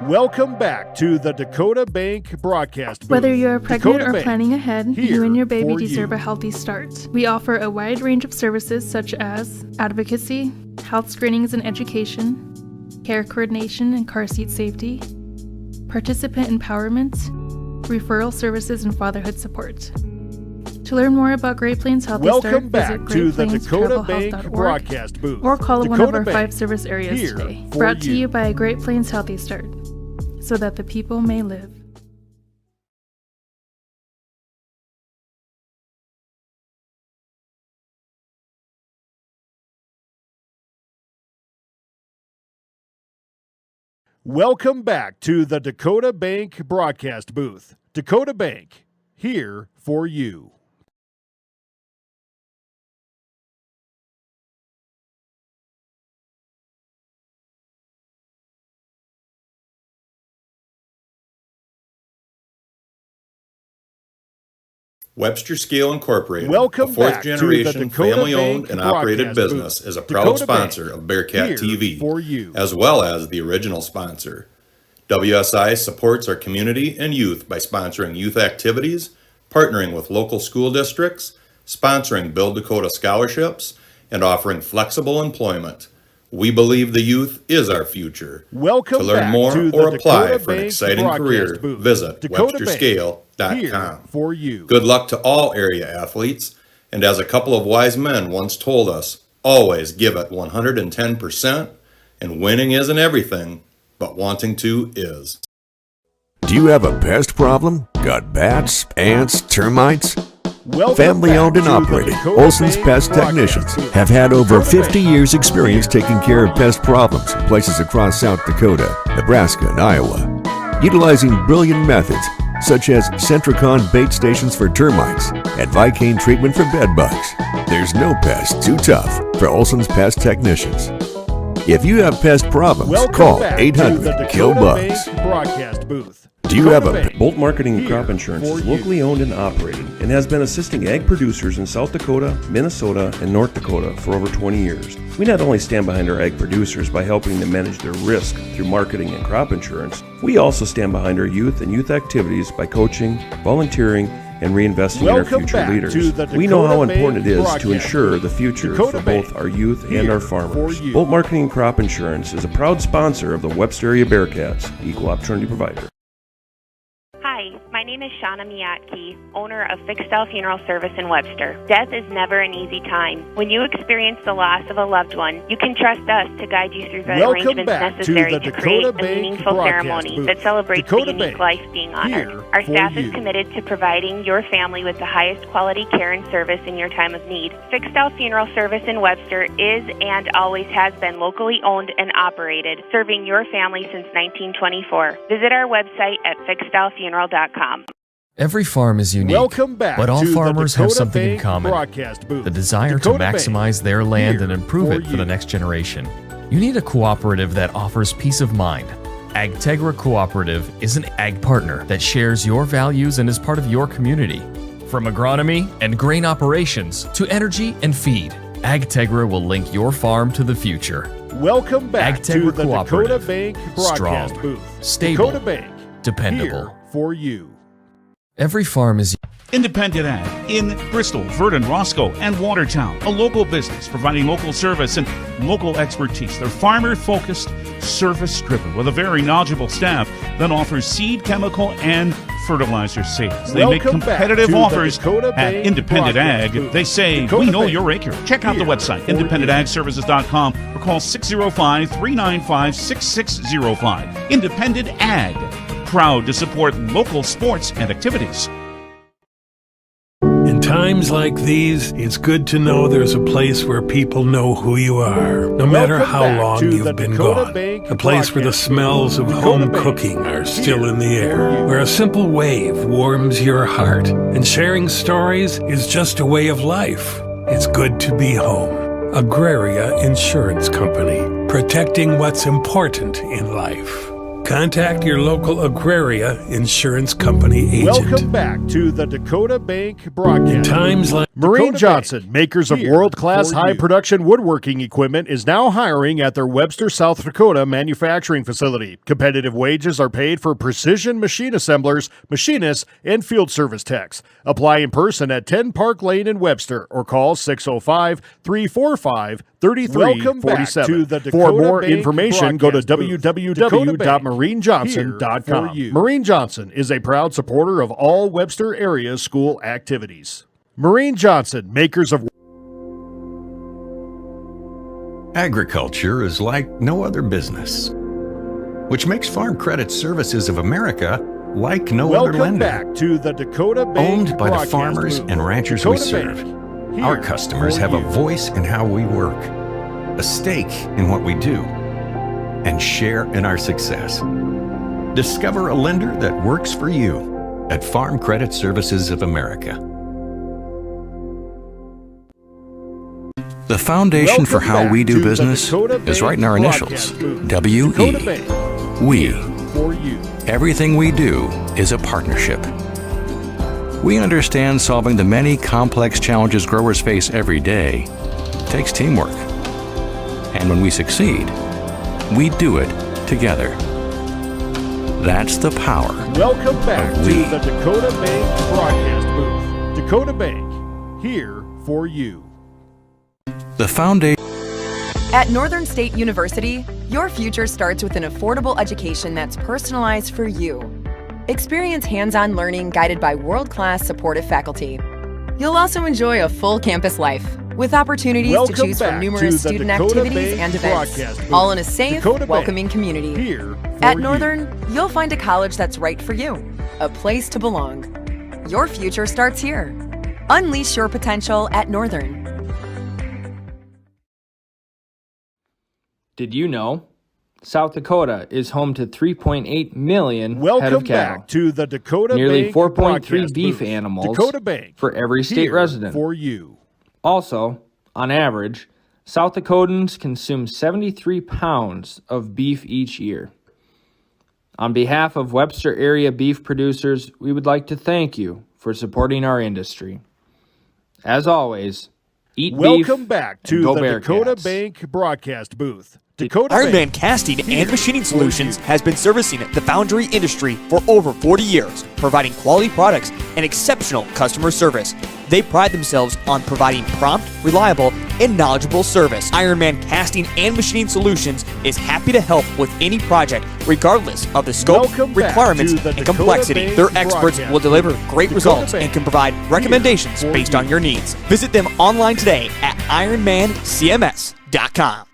Welcome back to the Dakota Bank broadcast booth. Whether you're pregnant Dakota or Bank, planning ahead, here you and your baby for deserve you. a healthy start. We offer a wide range of services such as advocacy, health screenings and education, care coordination and car seat safety, participant empowerment, referral services, and fatherhood support. To learn more about Great Plains Healthy Start, Welcome back visit to the Dakota Bank greatplainstravelhealth.org broadcast booth. or call Dakota one of our Bank, 5 service areas here today. for Brought to you. you by Great Plains Healthy Start, so that the people may live. Welcome back to the Dakota Bank broadcast booth. Dakota Bank, here for you. Webster Scale Incorporated, Welcome a back to the fourth-generation Dakota family-owned Bank and operated broadcast business, booth. is a proud Dakota sponsor Bank, of Bearcat here TV, for you. as well as the original sponsor. WSI supports our community and youth by sponsoring youth activities, partnering with local school districts, sponsoring Build Dakota scholarships, and offering flexible employment. We believe the youth is our future. Welcome To learn back more to the or apply Dakota for an Bank exciting broadcast career, booth. visit Dakota Bank, websterscale.com. here for you. Good luck to all area athletes, and as a couple of wise men once told us, always give it 110%, and winning isn't everything, but wanting to is. Do you have a pest problem? Got bats, ants, termites? Welcome Family-owned back and to the operated, Dakota Olson's Bank Pest broadcast Technicians booth. have had over Dakota 50 Bank, years experience here taking for care you. of pest problems in places across South Dakota, Nebraska, and Iowa. Utilizing brilliant methods such as Centricon bait stations for termites and Vicane treatment for bed bugs, there's no pest too tough for Olson's Pest Technicians. If you have pest problems, Welcome call back to the 800-KILL-BUGS. Dakota Bank broadcast booth. Do you have Dakota a Bank, Bolt Marketing and here Crop Insurance for is you. locally owned and operated and has been assisting ag producers in South Dakota, Minnesota, and North Dakota for over 20 years. We not only stand behind our ag producers by helping them manage their risk through marketing and crop insurance, we also stand behind our youth and youth activities by coaching, volunteering, and reinvesting in our Welcome future back leaders. to the We know Dakota how Bank important it is broadcast to ensure booth. the future Dakota for Bank, both our youth and here our for farmers. you. Bolt Marketing and Crop Insurance is a proud sponsor of the Webster area Bearcats, equal opportunity provider. Hi, my name is Shauna Miyake, owner of Fixed Style Funeral Service in Webster. Death is never an easy time. When you experience the loss of a loved one, you can trust us to guide you through the Welcome arrangements back to necessary the to Dakota create a Bank meaningful broadcast ceremony booth. that celebrates Dakota the unique Bank, life being honored. here Our for staff you. is committed to providing your family with the highest quality care and service in your time of need. Fixed Style Funeral Service in Webster is and always has been locally owned and operated, serving your family since 1924. Visit our website at fixedstylefuneral.com. Every farm is unique, Welcome back but all to farmers the have Dakota something in Bank common: broadcast booth. the desire Dakota to Bank, maximize their land and here improve it for for you. the next generation. You need a cooperative that offers peace of mind. AgTegra Cooperative is an ag partner that shares your values and is part of your community. From agronomy and grain operations to energy and feed, AgTegra will link your farm to the future. Welcome back to AgTegra the Dakota Cooperative. Bank broadcast Strong, booth. stable, Dakota Bank, dependable. here for you. Every farm is Independent Ag in Bristol, Verdon, Roscoe, and Watertown. A local business providing local service and local expertise. They're farmer-focused, service-driven, with a very knowledgeable staff that offers seed, chemical, and fertilizer sales. They make Welcome back competitive to the offers Dakota at Bank Independent Ag. broadcast booth. They say, Dakota we know Bank, your acre. Check out the here website, for you. independentagservices.com, or call 605-395-6605. Independent Ag, proud to support local sports and activities. In times like these, it's good to know there's a place where people know who you are, no matter Welcome how back long to the you've been Dakota gone. Bank A place where the broadcast smells of booth. home Dakota Bank, cooking are still here in the for air, you. where a simple wave warms your heart, and sharing stories is just a way of life. It's good to be home. Agraria Insurance Company, protecting what's important in life. Contact your local Agraria Insurance Company agent. Welcome back to the Dakota Bank broadcast. In times like Marine Dakota Johnson, Bank, makers of here world-class for high you. production woodworking equipment, is now hiring at their Webster, South Dakota manufacturing facility. Competitive wages are paid for precision machine assemblers, machinists, and field service techs. Apply in person at 10 Park Lane in Webster or call 605-345-3347. Welcome back to the For Dakota more Bank information, go to broadcast booth. www.marinejohnson.com. Here for you. Marine Johnson is a proud supporter of all Webster area school activities. Marine Johnson, makers of Agriculture is like no other business, which makes Farm Credit Services of America like no other Welcome lender. back to the Dakota Bank Owned by the broadcast farmers booth. and ranchers we Dakota serve, Bank, our here customers for have you. a voice in how we work, a stake in what we do, and share in our success. Discover a lender that works for you at Farm Credit Services of America. The foundation Welcome for how back we to do the business Dakota is Bank right in our initials. broadcast booth. W-E. Dakota Bank, We. here for you. Everything we do is a partnership. We understand solving the many complex challenges growers face every day takes teamwork. And when we succeed, we do it together. That's the power. Welcome back of to we. the Dakota Bank broadcast booth. Dakota Bank, here for you. The foundation. At Northern State University, your future starts with an affordable education that's personalized for you. Experience hands-on learning guided by world-class supportive faculty. You'll also enjoy a full campus life with opportunities Welcome to choose back from to numerous the student Dakota activities Bank and events, broadcast booth. all in a safe, Dakota Bank, welcoming community. here for At you. Northern, you'll find a college that's right for you, a place to belong. Your future starts here. Unleash your potential at Northern. Did you know? South Dakota is home to 3.8 million head Welcome of cattle. back to the Dakota Nearly Bank 4.3 broadcast beef booth. animals Dakota Bank, for every state here resident. for you. Also, on average, South Dakotans consume 73 pounds of beef each year. On behalf of Webster area beef producers, we would like to thank you for supporting our industry. As always, eat beef Welcome back and to go the Bearcats. Dakota Bank broadcast booth. Dakota Iron Man Bank, Casting here and Machining for Solutions you. has been servicing the foundry industry for over 40 years, providing quality products and exceptional customer service. They pride themselves on providing prompt, reliable, and knowledgeable service. Iron Man Casting and Machining Solutions is happy to help with any project, regardless of the scope, Welcome back requirements, to the and Dakota complexity. Bank Their experts broadcast will deliver booth. great Dakota results Bank, and can provide recommendations for based you. on your needs. Visit them online today at ironmancms.com.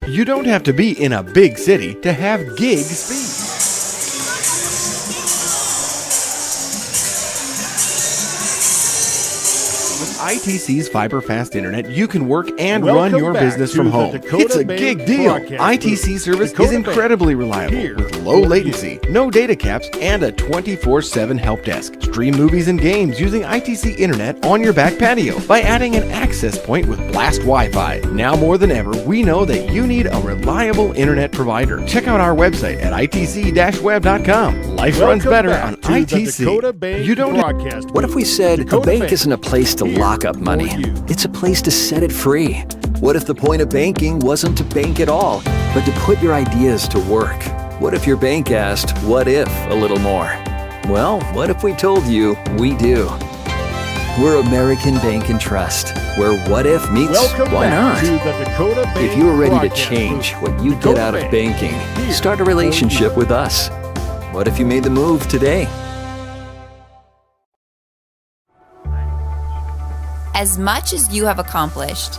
You don't have to be in a big city to have gig speed. With ITC's fiber fast internet, you can work and Welcome run your back business to from the home. Dakota It's a Bank gig deal. broadcast ITC booth. service Dakota is incredibly reliable here with low for latency, no data caps, and a 24/7 help desk. Stream movies and games using ITC internet on your back patio by adding an access point with Blast Wi-Fi. Now more than ever, we know that you need a reliable internet provider. Check out our website at itc-web.com. Life runs Welcome better back on to the ITC. Dakota Bank You don't broadcast What if we said a Dakota bank Bank, isn't a place to here lock up money? for you. It's a place to set it free. What if the point of banking wasn't to bank at all, but to put your ideas to work? What if your bank asked, what if, a little more? Well, what if we told you we do? We're American Bank and Trust, where what if meets Welcome why back not? to the Dakota Bank If you are ready to broadcast change booth. what you Dakota get out of Bank, banking, here start a for relationship you. with us. What if you made the move today? As much as you have accomplished,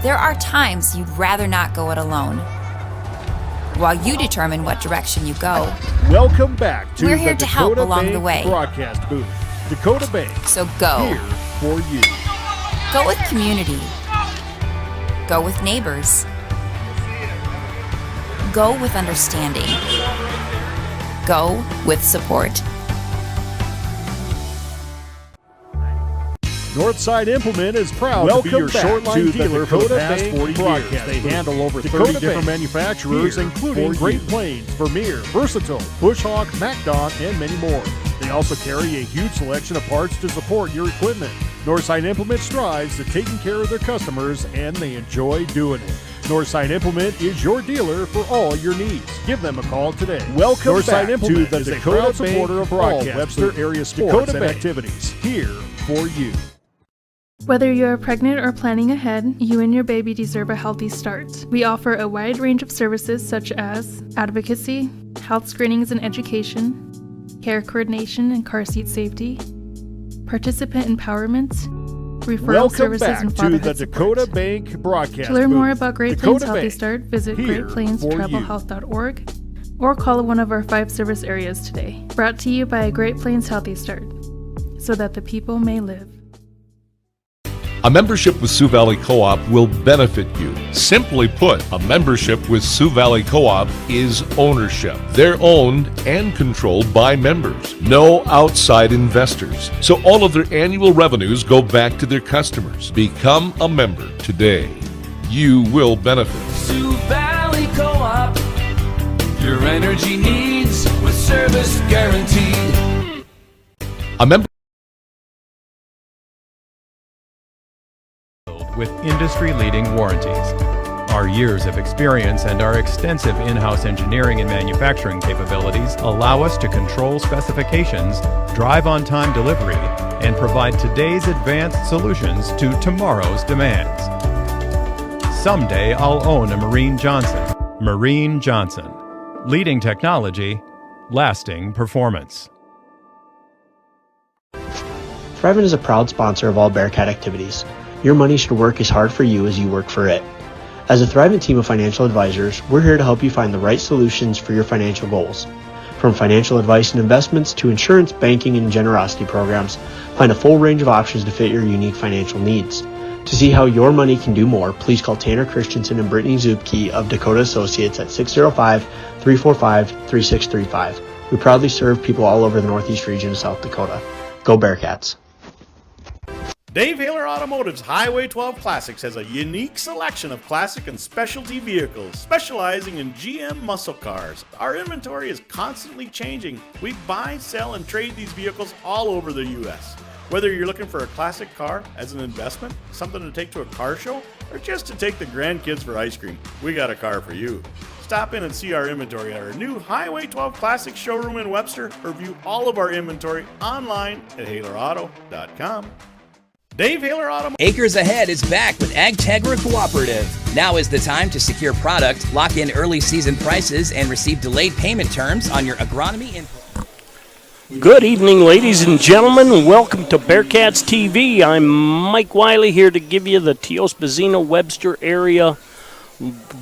there are times you'd rather not go it alone. While you determine what direction you go, Welcome back to we're the here to help Dakota along Bank the way. broadcast booth. Dakota Bank, So go. here for you. Go with community. Go with neighbors. Go with understanding. Go with support. Northside Implement is proud to be your short line dealer for the past 40 years. They handle over 30 different manufacturers, including Great Plains, Vermeer, Versatile, Bushhawk, MacDon, and many more. They also carry a huge selection of parts to support your equipment. Northside Implement strives to taking care of their customers, and they enjoy doing it. Northside Implement is your dealer for all your needs. Give them a call today. Welcome Northside back Implement to the Dakota supporter of all Webster area sports and activities. Here for you. Whether you're pregnant or planning ahead, you and your baby deserve a healthy start. We offer a wide range of services such as advocacy, health screenings and education, care coordination and car seat safety, participant empowerment, referral services, and fatherhood to the Dakota support. Bank broadcast To learn booth. more about Great Dakota Plains Healthy Bank, Start, visit here greatplainstravelhealth.org or call one of our 5 service areas today. Brought to you by Great Plains Healthy Start, so that the people may live. A membership with Sioux Valley Co-op will benefit you. Simply put, a membership with Sioux Valley Co-op is ownership. They're owned and controlled by members. No outside investors. So all of their annual revenues go back to their customers. Become a member today. You will benefit. Sioux Valley Co-op. Your energy needs with service guaranteed. A member with industry-leading warranties. Our years of experience and our extensive in-house engineering and manufacturing capabilities allow us to control specifications, drive on-time delivery, and provide today's advanced solutions to tomorrow's demands. Someday I'll own a Marine Johnson. Marine Johnson. Leading technology, lasting performance. Thrivent is a proud sponsor of all Bearcat activities. Your money should work as hard for you as you work for it. As a Thrivent team of financial advisors, we're here to help you find the right solutions for your financial goals. From financial advice and investments to insurance, banking, and generosity programs, find a full range of options to fit your unique financial needs. To see how your money can do more, please call Tanner Christensen and Brittany Zupke of Dakota Associates at 605-345-3635. We proudly serve people all over the Northeast region of South Dakota. Go Bearcats! Dave Haler Automotive's Highway 12 Classics has a unique selection of classic and specialty vehicles, specializing in GM muscle cars. Our inventory is constantly changing. We buy, sell, and trade these vehicles all over the U.S. Whether you're looking for a classic car as an investment, something to take to a car show, or just to take the grandkids for ice cream, we got a car for you. Stop in and see our inventory at our new Highway 12 Classics showroom in Webster, or view all of our inventory online at HalerAuto.com. Dave Haler Automotive. Acres Ahead is back with AgTegra Cooperative. Now is the time to secure product, lock in early season prices, and receive delayed payment terms on your agronomy input. Good evening, ladies and gentlemen. Welcome to Bearcats TV. I'm Mike Wiley here to give you the Tiospa Zina Webster area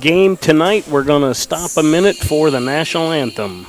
game tonight. We're going to stop a minute for the national anthem.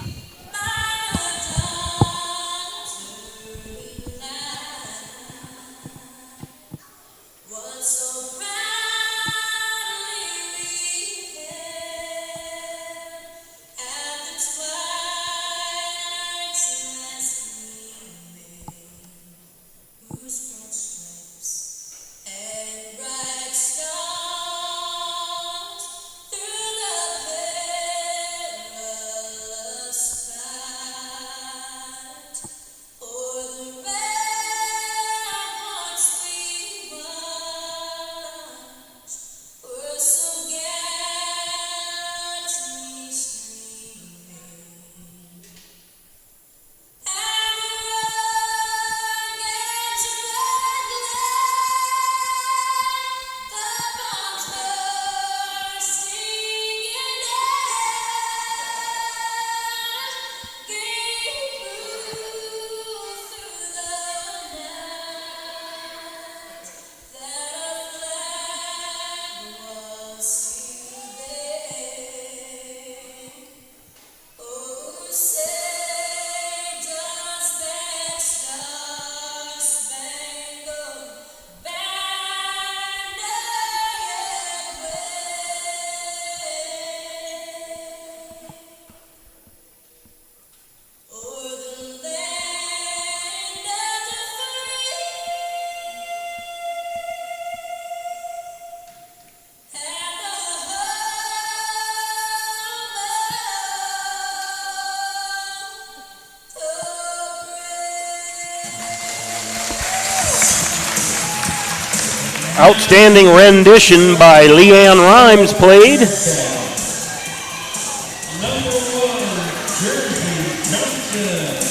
Outstanding rendition by Leanne Rhymes played.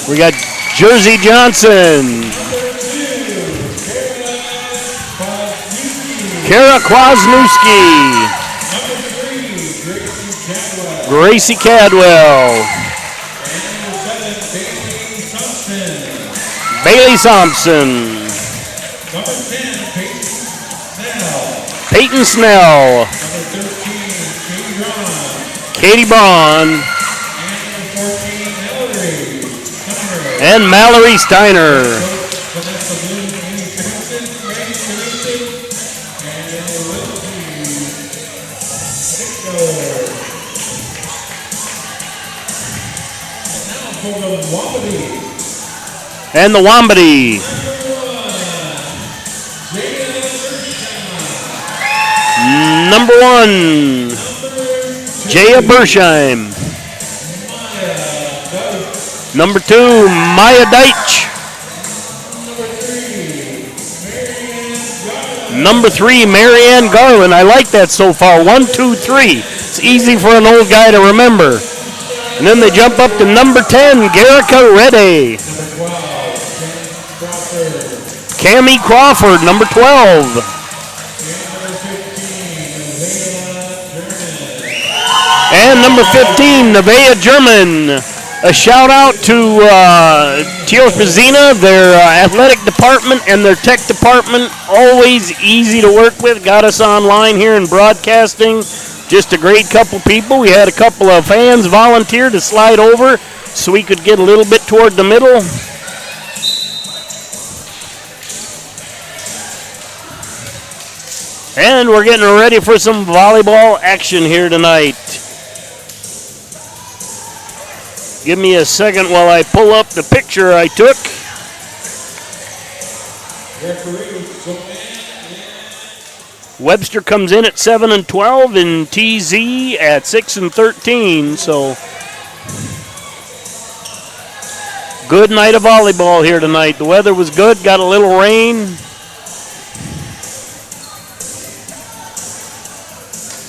We got Jersey Johnson. Kara Kwasniewski. Gracie Cadwell. Bailey Thompson. Peyton Snell. Katie Braun. And Mallory Steiner. And the Wambity. Number 1, Jaya Bersheim. Number 2, Maya Deitch. Number 3, Marianne Garland. I like that so far. 1, 2, 3. It's easy for an old guy to remember. And then they jump up to number 10, Garrica Reddy. Cammie Crawford, number 12. And number 15, Nevaeh German. A shout out to Tiospa Zina, their athletic department and their tech department. Always easy to work with. Got us online here in broadcasting. Just a great couple people. We had a couple of fans volunteer to slide over so we could get a little bit toward the middle. And we're getting ready for some volleyball action here tonight. Give me a second while I pull up the picture I took. Webster comes in at 7-12 and TZ at 6-13. So good night of volleyball here tonight. The weather was good, got a little rain.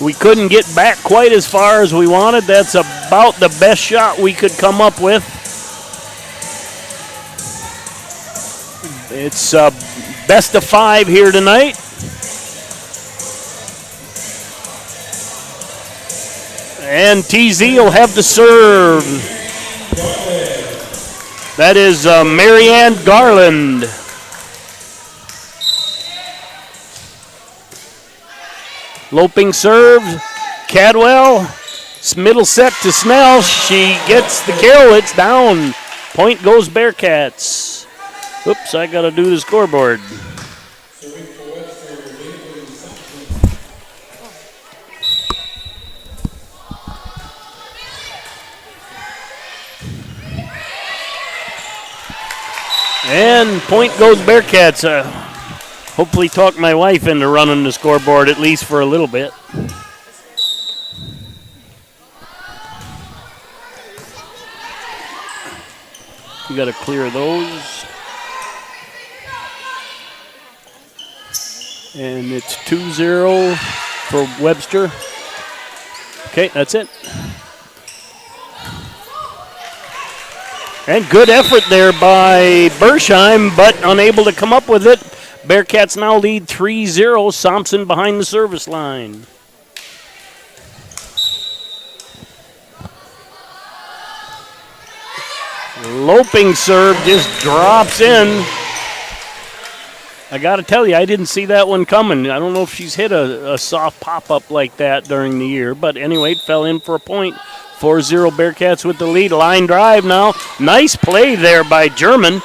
We couldn't get back quite as far as we wanted. That's about the best shot we could come up with. It's best of 5 here tonight. And TZ will have the serve. That is Marianne Garland. Loping serve, Cadwell, middle set to Snell. She gets the kill, it's down. Point goes Bearcats. Oops, I gotta do the scoreboard. And point goes Bearcats. Hopefully talk my wife into running the scoreboard at least for a little bit. We got to clear those. And it's 2-0 for Webster. Okay, that's it. And good effort there by Bersheim, but unable to come up with it. Bearcats now lead 3-0. Thompson behind the service line. Loping serve just drops in. I got to tell you, I didn't see that one coming. I don't know if she's hit a soft pop-up like that during the year. But anyway, it fell in for a point. 4-0 Bearcats with the lead. Line drive now. Nice play there by German.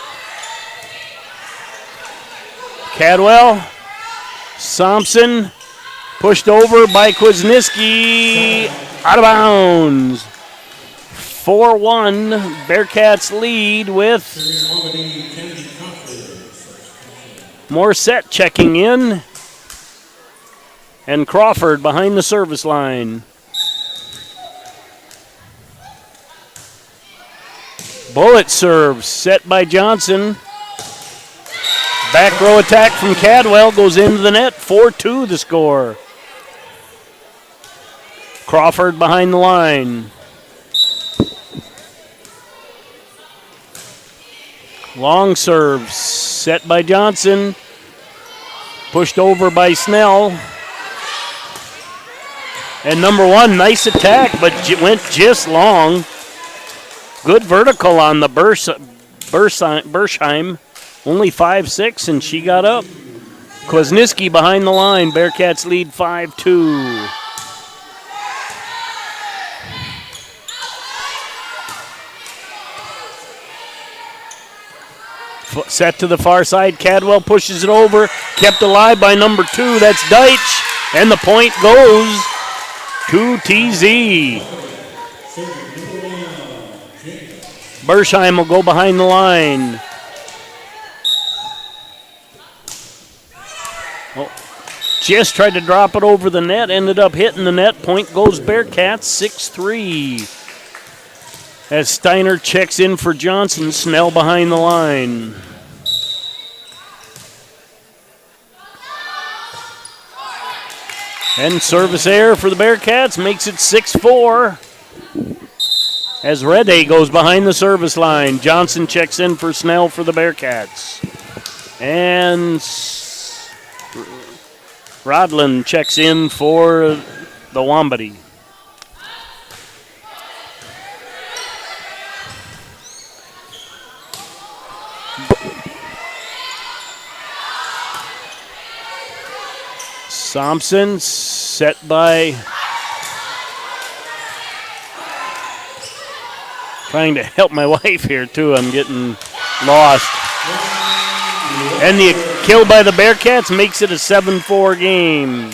Cadwell, Thompson, pushed over by Kwasniewski, out of bounds. 4-1, Bearcats lead with Morissette checking in, and Crawford behind the service line. Bullet serve set by Johnson. Back row attack from Cadwell goes into the net. 4-2 the score. Crawford behind the line. Long serve set by Johnson. Pushed over by Snell. And number one, nice attack, but went just long. Good vertical on the Bershheim. Only 5'6", and she got up. Kwasniewski behind the line. Bearcats lead 5-2. Set to the far side. Cadwell pushes it over. Kept alive by number 2. That's Deitch. And the point goes to TZ. Bershheim will go behind the line. Oh, just tried to drop it over the net. Ended up hitting the net. Point goes Bearcats 6-3. As Steiner checks in for Johnson, Snell behind the line. And service error for the Bearcats makes it 6-4. As Rede goes behind the service line. Johnson checks in for Snell for the Bearcats. And Rodland checks in for the Wambady. Thompson set by, trying to help my wife here too. I'm getting lost. And the kill by the Bearcats makes it a 7-4 game.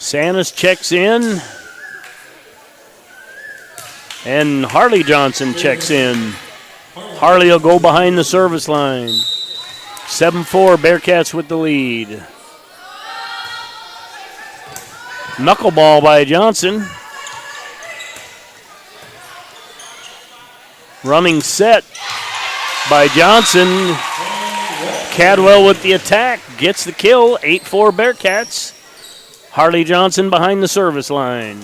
Sanis checks in. And Harley Johnson checks in. Harley will go behind the service line. 7-4, Bearcats with the lead. Knuckleball by Johnson. Running set by Johnson. Cadwell with the attack. Gets the kill. 8-4 Bearcats. Harley Johnson behind the service line.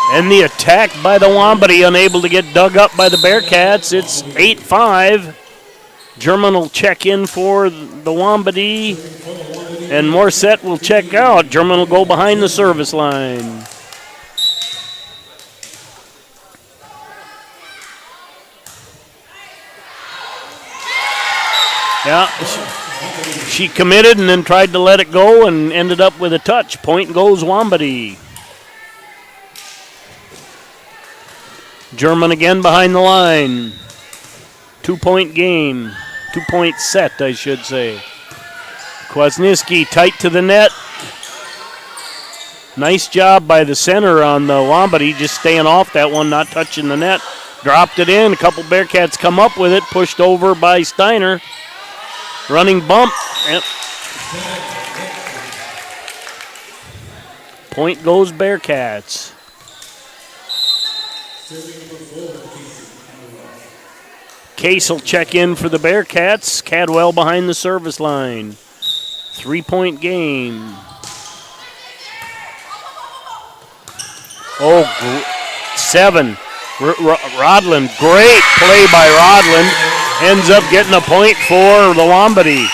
And the attack by the Wambady, unable to get dug up by the Bearcats. It's 8-5. German will check in for the Wambady. And Morset will check out. German will go behind the service line. Yeah, she committed and then tried to let it go and ended up with a touch. Point goes Wambady. German again behind the line. 2-point game. 2-point set, I should say. Kwasniewski tight to the net. Nice job by the center on the Wambady, just staying off that one, not touching the net. Dropped it in. A couple Bearcats come up with it. Pushed over by Steiner. Running bump. Yep. Point goes Bearcats. Case will check in for the Bearcats. Cadwell behind the service line. 3-point game. Oh, 7. Rodland, great play by Rodland. Ends up getting a point for the Wambady.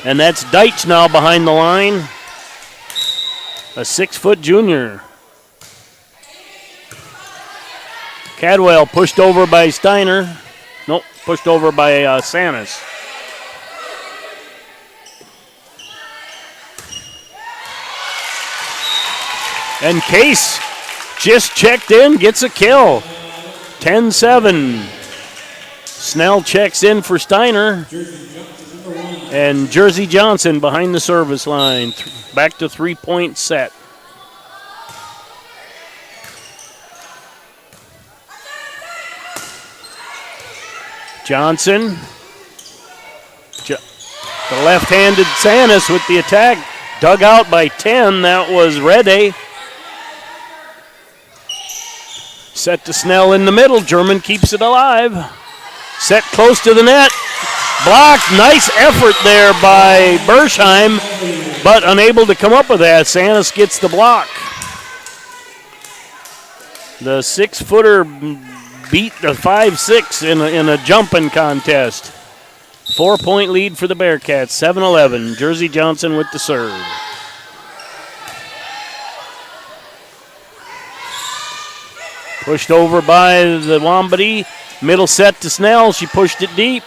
And that's Deitch now behind the line. A 6-foot junior. Cadwell pushed over by Steiner. Nope, pushed over by Sanis. And Case just checked in, gets a kill. 10-7. Snell checks in for Steiner. And Jersey Johnson behind the service line. Back to 3-point set. Johnson. The left-handed Sanis with the attack. Dug out by 10. That was Rede. Set to Snell in the middle. German keeps it alive. Set close to the net. Blocked. Nice effort there by Bershheim, but unable to come up with that. Sanis gets the block. The 6-footer beat the 5'6" in a jumping contest. 4-point lead for the Bearcats, 7-11. Jersey Johnson with the serve. Pushed over by the Wambati. Middle set to Snell. She pushed it deep.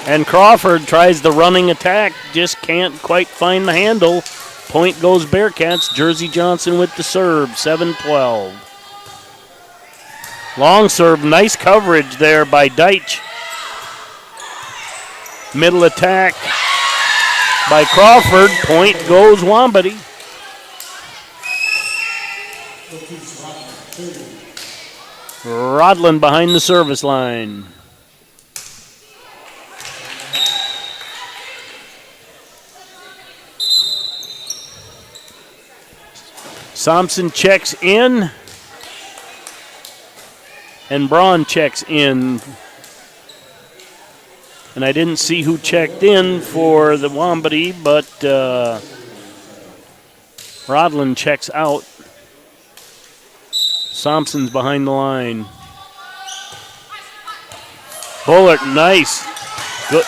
And Crawford tries the running attack. Just can't quite find the handle. Point goes Bearcats. Jersey Johnson with the serve, 7-12. Long serve, nice coverage there by Deitch. Middle attack by Crawford. Point goes Wambati. Rodland behind the service line. Thompson checks in. And Braun checks in. And I didn't see who checked in for the Wambati, but Rodland checks out. Thompson's behind the line. Bullard, nice. Good.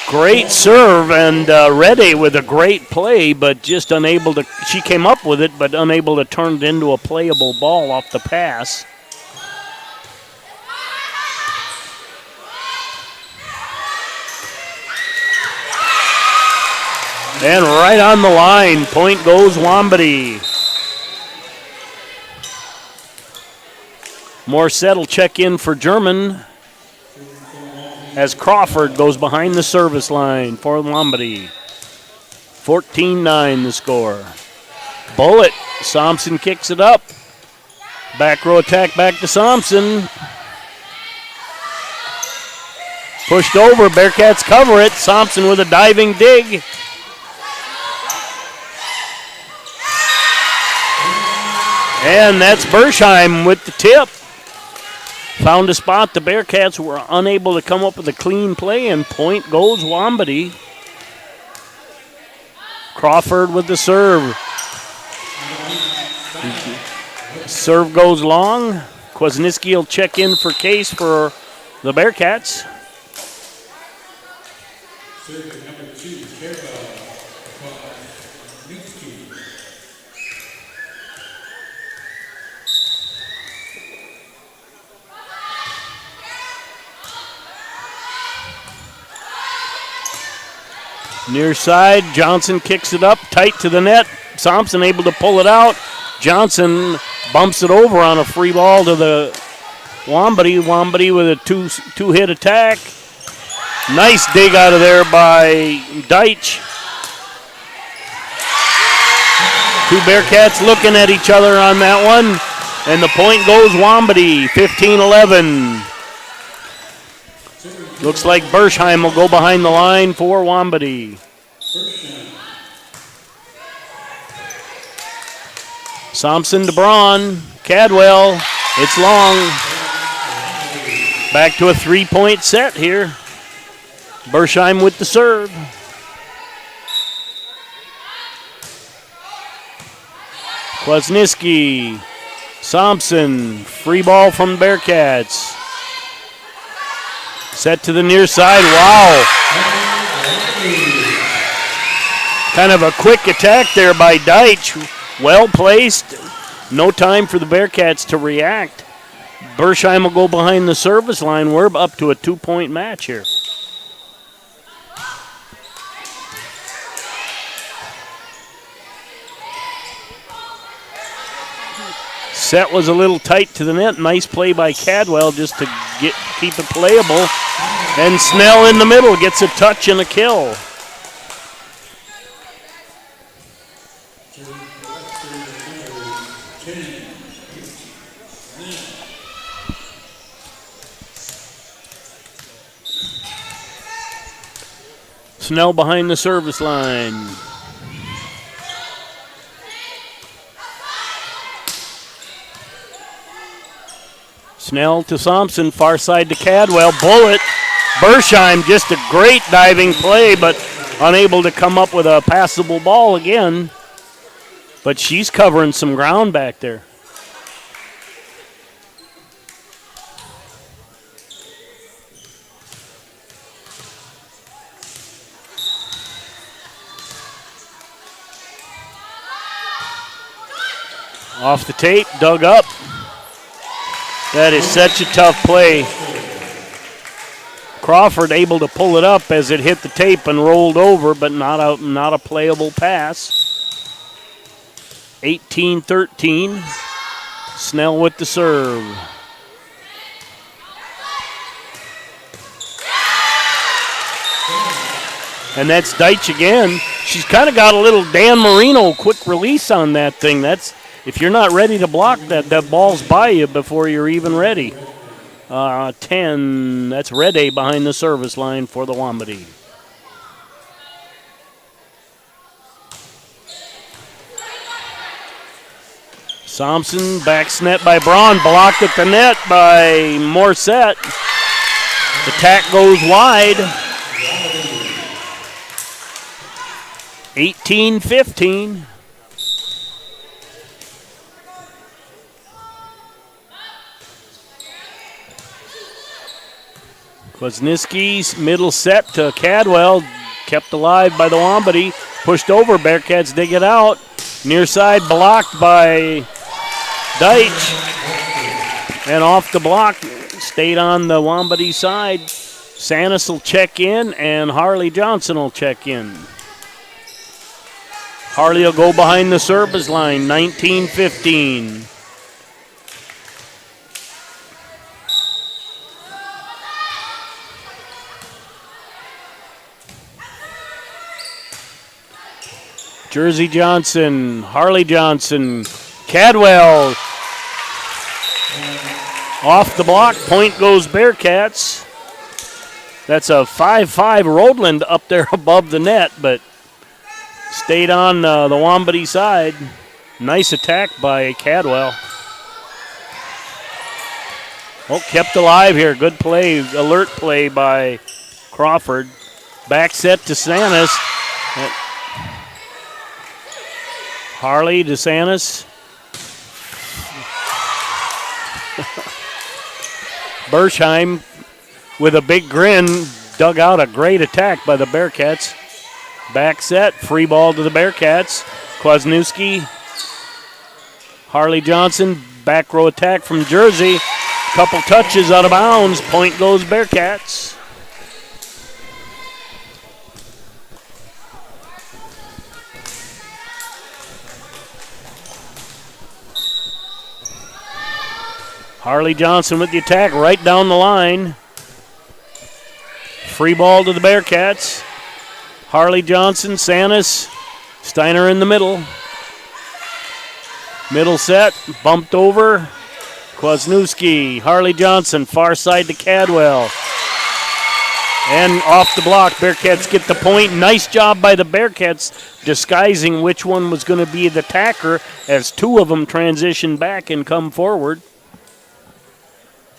Great serve, and Rede with a great play, but just unable to, she came up with it, but unable to turn it into a playable ball off the pass. And right on the line, point goes Wambati. Morissette will check in for German as Crawford goes behind the service line for Wambati. 14-9 the score. Bullet, Thompson kicks it up. Back row attack back to Thompson. Pushed over, Bearcats cover it. Thompson with a diving dig. And that's Bershheim with the tip. Found a spot. The Bearcats were unable to come up with a clean play, and point goes Wambati. Crawford with the serve. Serve goes long. Kwasniewski will check in for Case for the Bearcats. Near side, Johnson kicks it up, tight to the net. Thompson able to pull it out. Johnson bumps it over on a free ball to the Wambati. Wambati with a two-hit attack. Nice dig out of there by Deitch. Two Bearcats looking at each other on that one. And the point goes Wambati, 15-11. Looks like Bershheim will go behind the line for Wambati. Thompson to Braun. Cadwell. It's long. Back to a 3-point set here. Bershheim with the serve. Kwasniewski. Thompson. Free ball from Bearcats. Set to the near side. Wow. Kind of a quick attack there by Deitch. Well placed. No time for the Bearcats to react. Bershheim will go behind the service line. We're up to a 2-point match here. Set was a little tight to the net. Nice play by Cadwell just to keep it playable. And Snell in the middle gets a touch and a kill. Snell behind the service line. Snell to Thompson, far side to Cadwell. Bullet. Bersheim, just a great diving play, but unable to come up with a passable ball again. But she's covering some ground back there. Off the tape, dug up. That is such a tough play. Crawford able to pull it up as it hit the tape and rolled over, but not a playable pass. 18-13. Snell with the serve. And that's Deitch again. She's kind of got a little Dan Marino quick release on that thing. That's if you're not ready to block that ball's by you before you're even ready. 10, that's Rede behind the service line for the Wambati. Thompson, back net by Braun, blocked at the net by Morissette. The tack goes wide. 18-15. Kwasniewski's middle set to Cadwell, kept alive by the Wambati, pushed over, Bearcats dig it out. Near side blocked by Deitch, and off the block, stayed on the Wambati side. Sanis will check in, and Harley Johnson will check in. Harley will go behind the service line, 19-15. Jersey Johnson, Harley Johnson, Cadwell. Off the block, point goes Bearcats. That's a 5-5 Roadland up there above the net, but stayed on the Wambati side. Nice attack by Cadwell. Oh, kept alive here. Good play, alert play by Crawford. Back set to Sanis. Harley DeSantis. Bersheim with a big grin dug out a great attack by the Bearcats. Back set, free ball to the Bearcats. Kwasniewski. Harley Johnson, back row attack from Jersey. Couple touches out of bounds. Point goes Bearcats. Harley Johnson with the attack right down the line. Free ball to the Bearcats. Harley Johnson, Sanis, Steiner in the middle. Middle set, bumped over. Kwasniewski, Harley Johnson, far side to Cadwell. And off the block, Bearcats get the point. Nice job by the Bearcats disguising which one was going to be the attacker as two of them transition back and come forward.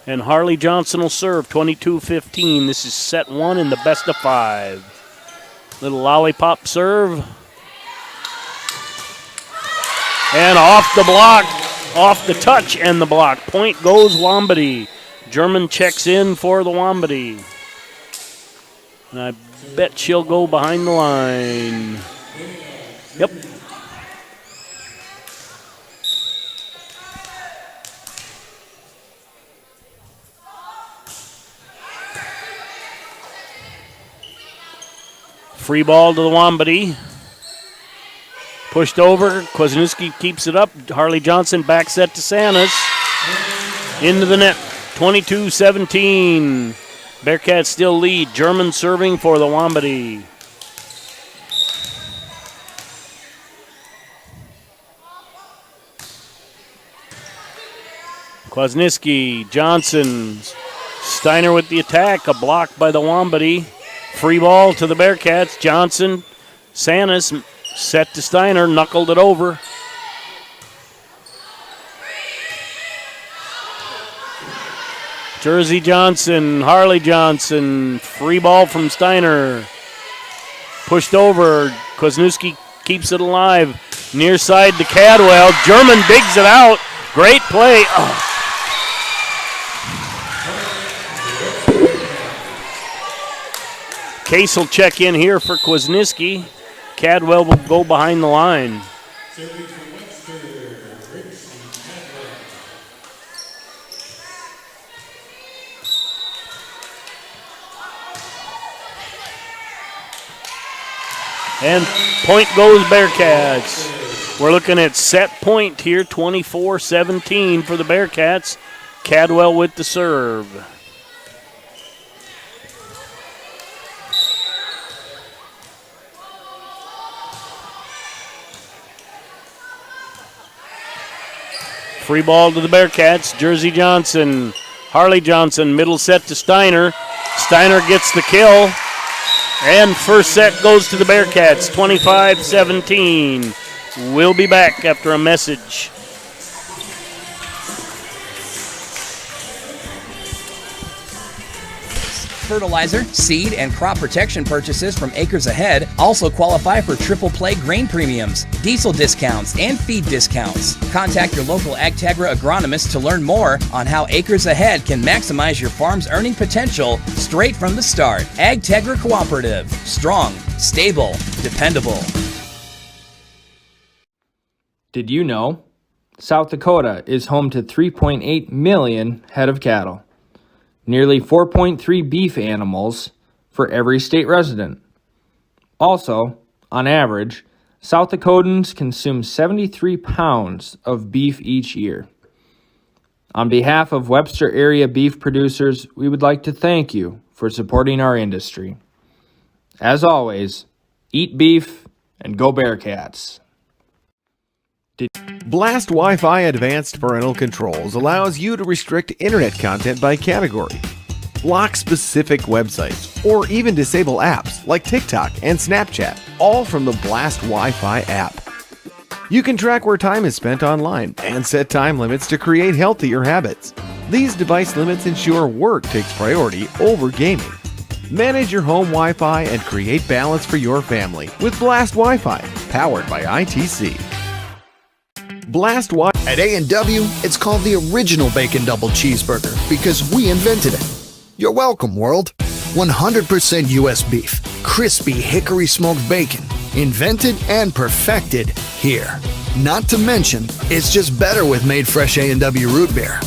And Harley Johnson will serve 22-15. This is set one in the best of five. Little lollipop serve. And off the block, off the touch and the block. Point goes Wambati. German checks in for the Wambati. And I bet she'll go behind the line. Yep. Free ball to the Wambati. Pushed over. Kwasniewski keeps it up. Harley Johnson back set to Sanis. Into the net. 22-17. Bearcats still lead. German serving for the Wambati. Kwasniewski, Johnson, Steiner with the attack. A block by the Wambati. Free ball to the Bearcats. Johnson, Sanis set to Steiner, knuckled it over. Jersey Johnson, Harley Johnson, free ball from Steiner. Pushed over, Kwasniewski keeps it alive. Near side to Cadwell, German digs it out. Great play. Oh. Case will check in here for Kwasniewski. Cadwell will go behind the line. And point goes Bearcats. We're looking at set point here, 24-17 for the Bearcats. Cadwell with the serve. Free ball to the Bearcats. Jersey Johnson, Harley Johnson, middle set to Steiner. Steiner gets the kill. And first set goes to the Bearcats, 25-17. We'll be back after a message. Fertilizer, seed, and crop protection purchases from Acres Ahead also qualify for triple play grain premiums, diesel discounts, and feed discounts. Contact your local AgTegra agronomist to learn more on how Acres Ahead can maximize your farm's earning potential straight from the start. AgTegra Cooperative. Strong, stable, dependable. Did you know South Dakota is home to 3.8 million head of cattle? Nearly 4.3 beef animals for every state resident. Also, on average, South Dakotans consume 73 pounds of beef each year. On behalf of Webster area beef producers, we would like to thank you for supporting our industry. As always, eat beef and go Bearcats. Blast Wi-Fi Advanced Parental Controls allows you to restrict internet content by category, block specific websites, or even disable apps like TikTok and Snapchat, all from the Blast Wi-Fi app. You can track where time is spent online and set time limits to create healthier habits. These device limits ensure work takes priority over gaming. Manage your home Wi-Fi and create balance for your family with Blast Wi-Fi, powered by ITC. Blast Wi-Fi. At A&W, it's called the original Bacon Double Cheeseburger because we invented it. You're welcome, world. 100% U.S. beef, crispy hickory smoked bacon, invented and perfected here. Not to mention, it's just better with made fresh A&W root beer.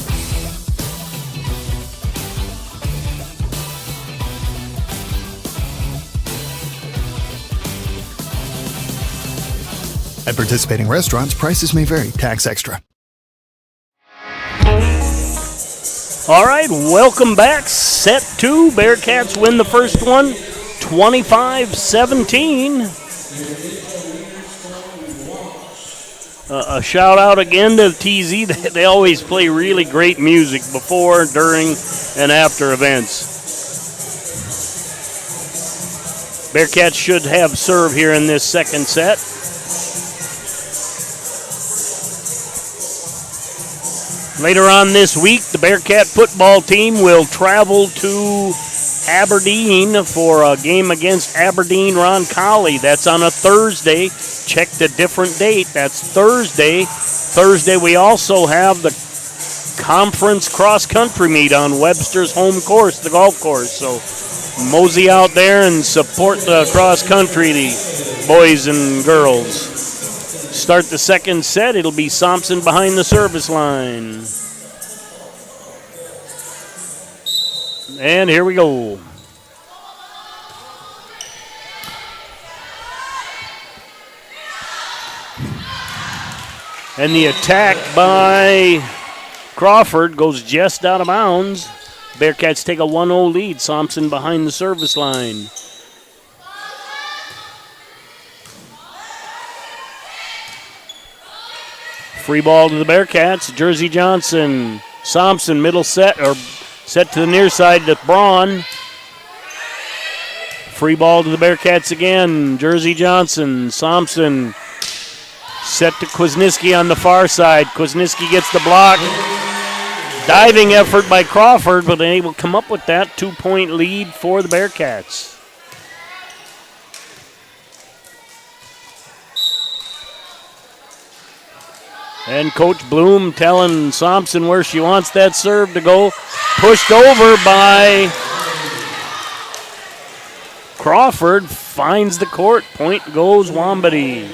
At participating restaurants, prices may vary. Tax extra. All right, welcome back. Set 2. Bearcats win the first one, 25-17. A shout out again to TZ. They always play really great music before, during, and after events. Bearcats should have serve here in this second set. Later on this week, the Bearcat football team will travel to Aberdeen for a game against Aberdeen Roncalli. That's on a Thursday. Check the different date. That's Thursday. Thursday, we also have the conference cross-country meet on Webster's home course, the golf course. So mosey out there and support the cross-country, the boys and girls. Start the second set. It'll be Thompson behind the service line. And here we go. And the attack by Crawford goes just out of bounds. Bearcats take a 1-0 lead. Thompson behind the service line. Free ball to the Bearcats. Jersey Johnson. Thompson, middle set, or set to the near side to Braun. Free ball to the Bearcats again. Jersey Johnson, Thompson, set to Kwasniewski on the far side. Kwasniewski gets the block. Diving effort by Crawford, but able to come up with that 2-point lead for the Bearcats. And Coach Bloom telling Thompson where she wants that serve to go. Pushed over by Crawford. Finds the court. Point goes Wambady.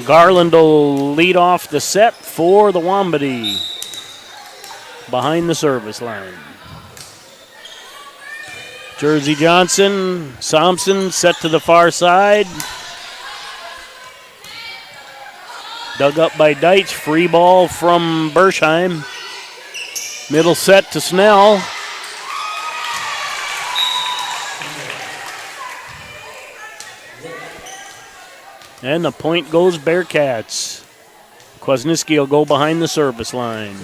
Garland will lead off the set for the Wambady. Behind the service line. Jersey Johnson, Thompson set to the far side. Dug up by Deitch. Free ball from Bershheim. Middle set to Snell. And the point goes Bearcats. Kwasniewski will go behind the service line.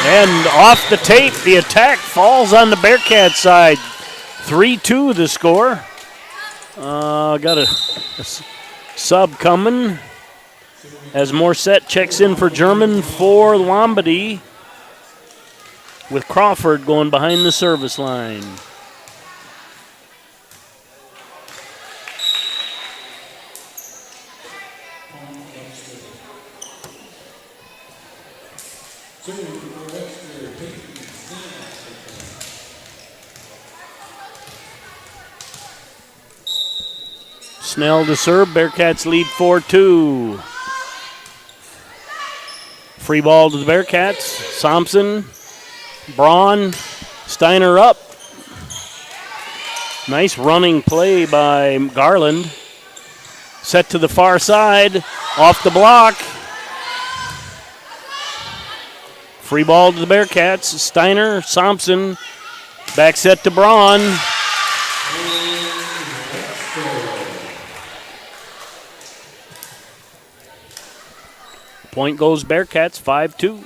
And off the tape, the attack falls on the Bearcat side. 3-2 the score. Got a sub coming as Morset checks in for German for Wambady, with Crawford going behind the service line. Snell to serve. Bearcats lead 4-2. Free ball to the Bearcats. Thompson, Braun, Steiner up. Nice running play by Garland. Set to the far side. Off the block. Free ball to the Bearcats. Steiner, Thompson. Back set to Braun. Point goes Bearcats, 5-2.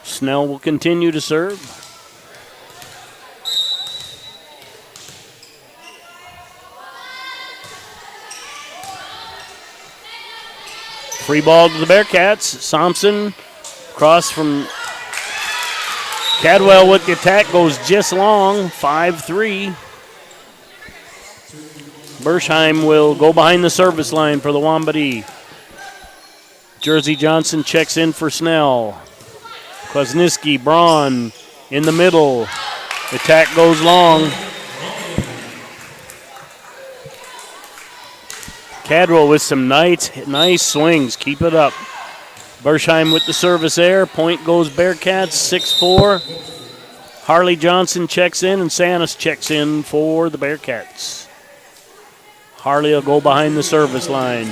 Snell will continue to serve. Free ball to the Bearcats. Thompson, cross from Cadwell with the attack, goes just long, 5-3. Bershheim will go behind the service line for the Wambady. Jersey Johnson checks in for Snell. Kwasniewski, Braun in the middle. Attack goes long. Cadwell with some nice swings. Keep it up. Bershheim with the service air. Point goes Bearcats, 6-4. Harley Johnson checks in and Sanis checks in for the Bearcats. Harley will go behind the service line.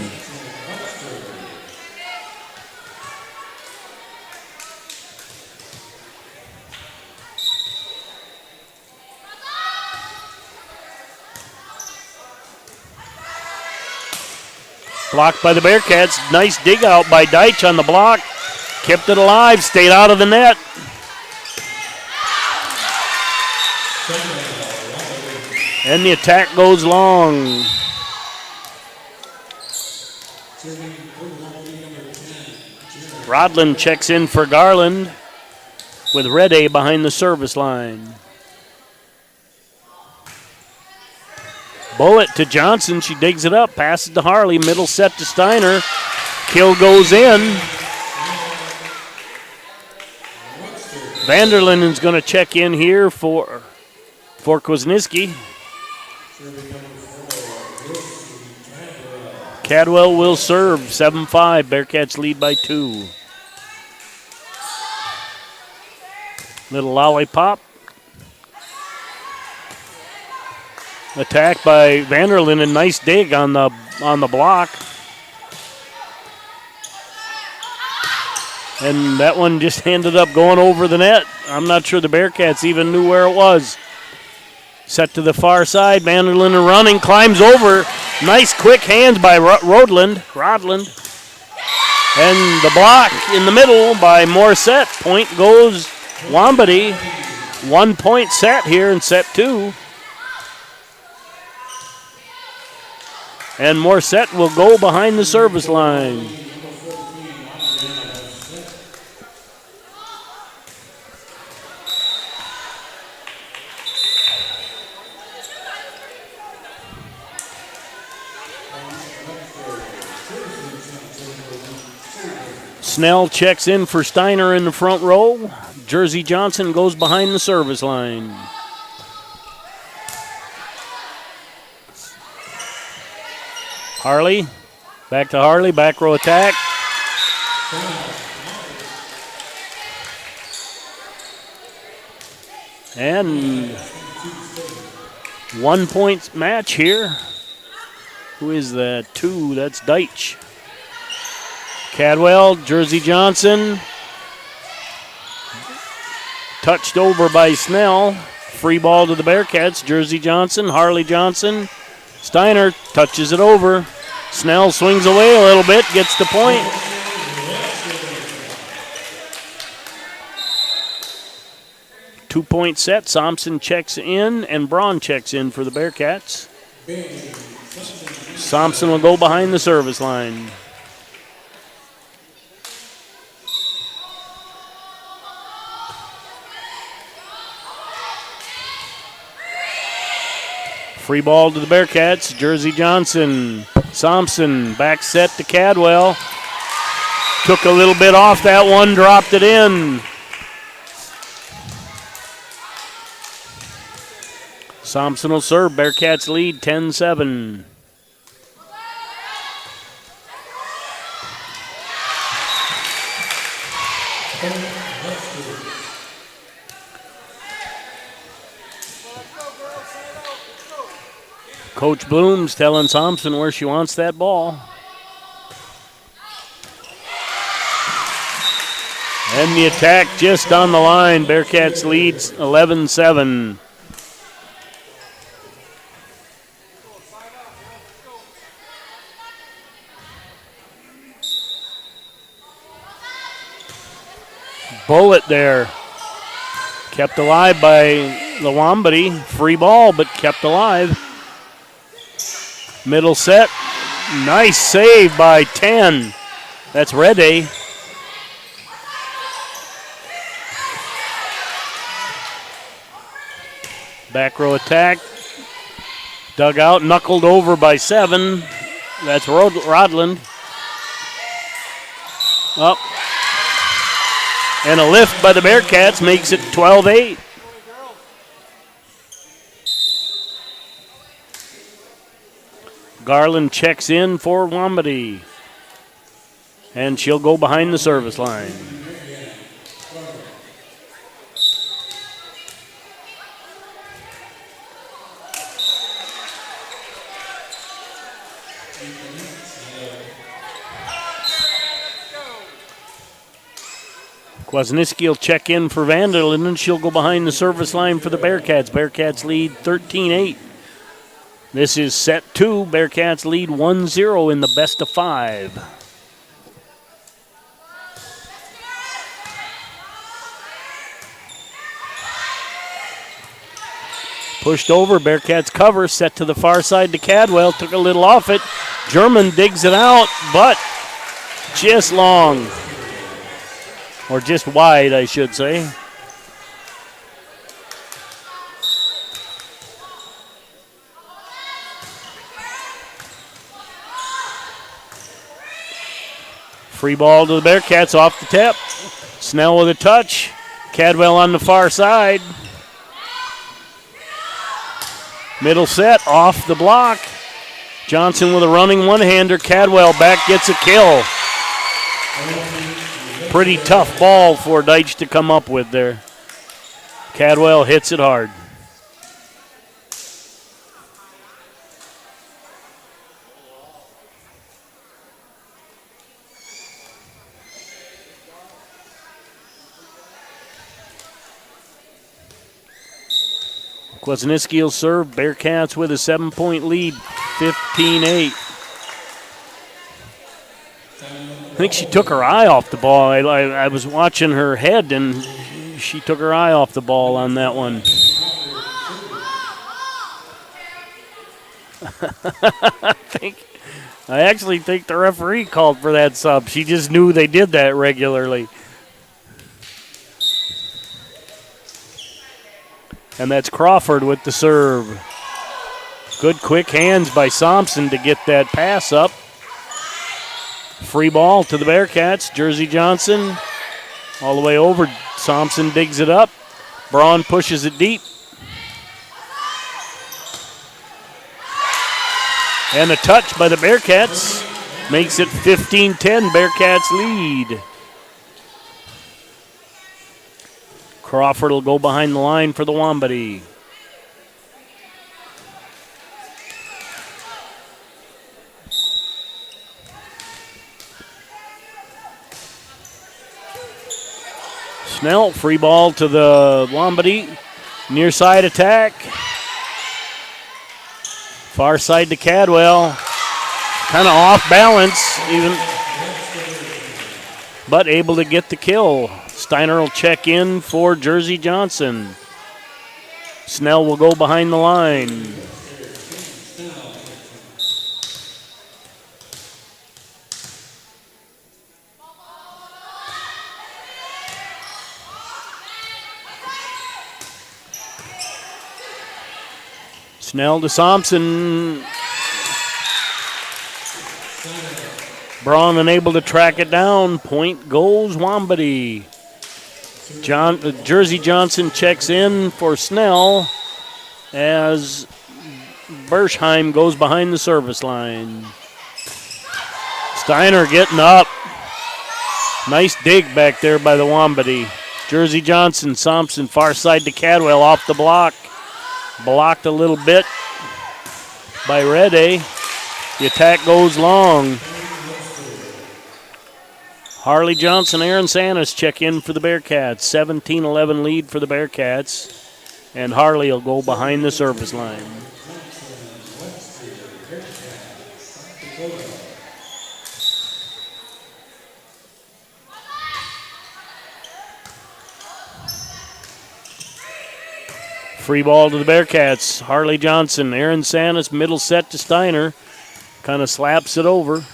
Blocked by the Bearcats. Nice dig out by Deitch on the block. Kept it alive, stayed out of the net. And the attack goes long. Rodland checks in for Garland with Rede behind the service line. Bullet to Johnson. She digs it up, passes to Harley. Middle set to Steiner. Kill goes in. Vanderlinden's going to check in here for Kwasniewski. Cadwell will serve. 7-5. Bearcats lead by 2. Little lollipop. Attack by Vanderlinden. Nice dig on the block. And that one just ended up going over the net. I'm not sure the Bearcats even knew where it was. Set to the far side. Vanderlyn running, climbs over. Nice quick hands by Rodland. And the block in the middle by Morissette. Point goes Wambady. 1 point set here in set 2. And Morissette will go behind the service line. Snell checks in for Steiner in the front row. Jersey Johnson goes behind the service line. Harley, back to Harley, back row attack. And 1 point match here. Who is that? 2, that's Deitch. Cadwell, Jersey Johnson. Touched over by Snell. Free ball to the Bearcats. Jersey Johnson, Harley Johnson. Steiner touches it over. Snell swings away a little bit, gets the point. Two-point set. Thompson checks in and Braun checks in for the Bearcats. Thompson will go behind the service line. Free ball to the Bearcats. Jersey Johnson. Thompson back set to Cadwell. Took a little bit off that one, dropped it in. Thompson will serve. Bearcats lead 10-7. Coach Bloom's telling Thompson where she wants that ball. And the attack just on the line. Bearcats leads 11-7. Bullet there. Kept alive by Lawambody. Free ball, but kept alive. Middle set. Nice save by 10. That's Rede. Back row attack. Dug out, knuckled over by 7. That's Rodland. Up. And a lift by the Bearcats makes it 12-8. Garland checks in for Wambady. And she'll go behind the service line. Kwasniewski will check in for Vanderlyn, and she'll go behind the service line for the Bearcats. Bearcats lead 13-8. This is set 2. Bearcats lead 1-0 in the best of 5. Pushed over, Bearcats cover, set to the far side to Cadwell, took a little off it. German digs it out, but just long. Or just wide, I should say. Free ball to the Bearcats off the tip. Snell with a touch. Cadwell on the far side. Middle set off the block. Johnson with a running one-hander. Cadwell back gets a kill. Pretty tough ball for Deitch to come up with there. Cadwell hits it hard. Kwasniewski will serve. Bearcats with a 7-point lead, 15-8. I think she took her eye off the ball. I was watching her head, and she took her eye off the ball on that one. I actually think the referee called for that sub. She just knew they did that regularly. And that's Crawford with the serve. Good quick hands by Thompson to get that pass up. Free ball to the Bearcats. Jersey Johnson all the way over. Thompson digs it up. Braun pushes it deep. And a touch by the Bearcats makes it 15-10. Bearcats lead. Crawford will go behind the line for the Wambati. Snell, free ball to the Wambati. Near side attack. Far side to Cadwell. Kind of off balance, even, but able to get the kill. Steiner will check in for Jersey Johnson. Snell will go behind the line. Snell to Thompson. Braun unable to track it down. Point goes Wambati. Jersey Johnson checks in for Snell as Bershheim goes behind the service line. Steiner getting up. Nice dig back there by the Wambati. Jersey Johnson, Thompson, far side to Cadwell off the block. Blocked a little bit by Rede. The attack goes long. Harley Johnson, Aaron Sanis check in for the Bearcats. 17-11 lead for the Bearcats. And Harley will go behind the service line. Free ball to the Bearcats. Harley Johnson, Aaron Sanis, middle set to Steiner. Kind of slaps it over.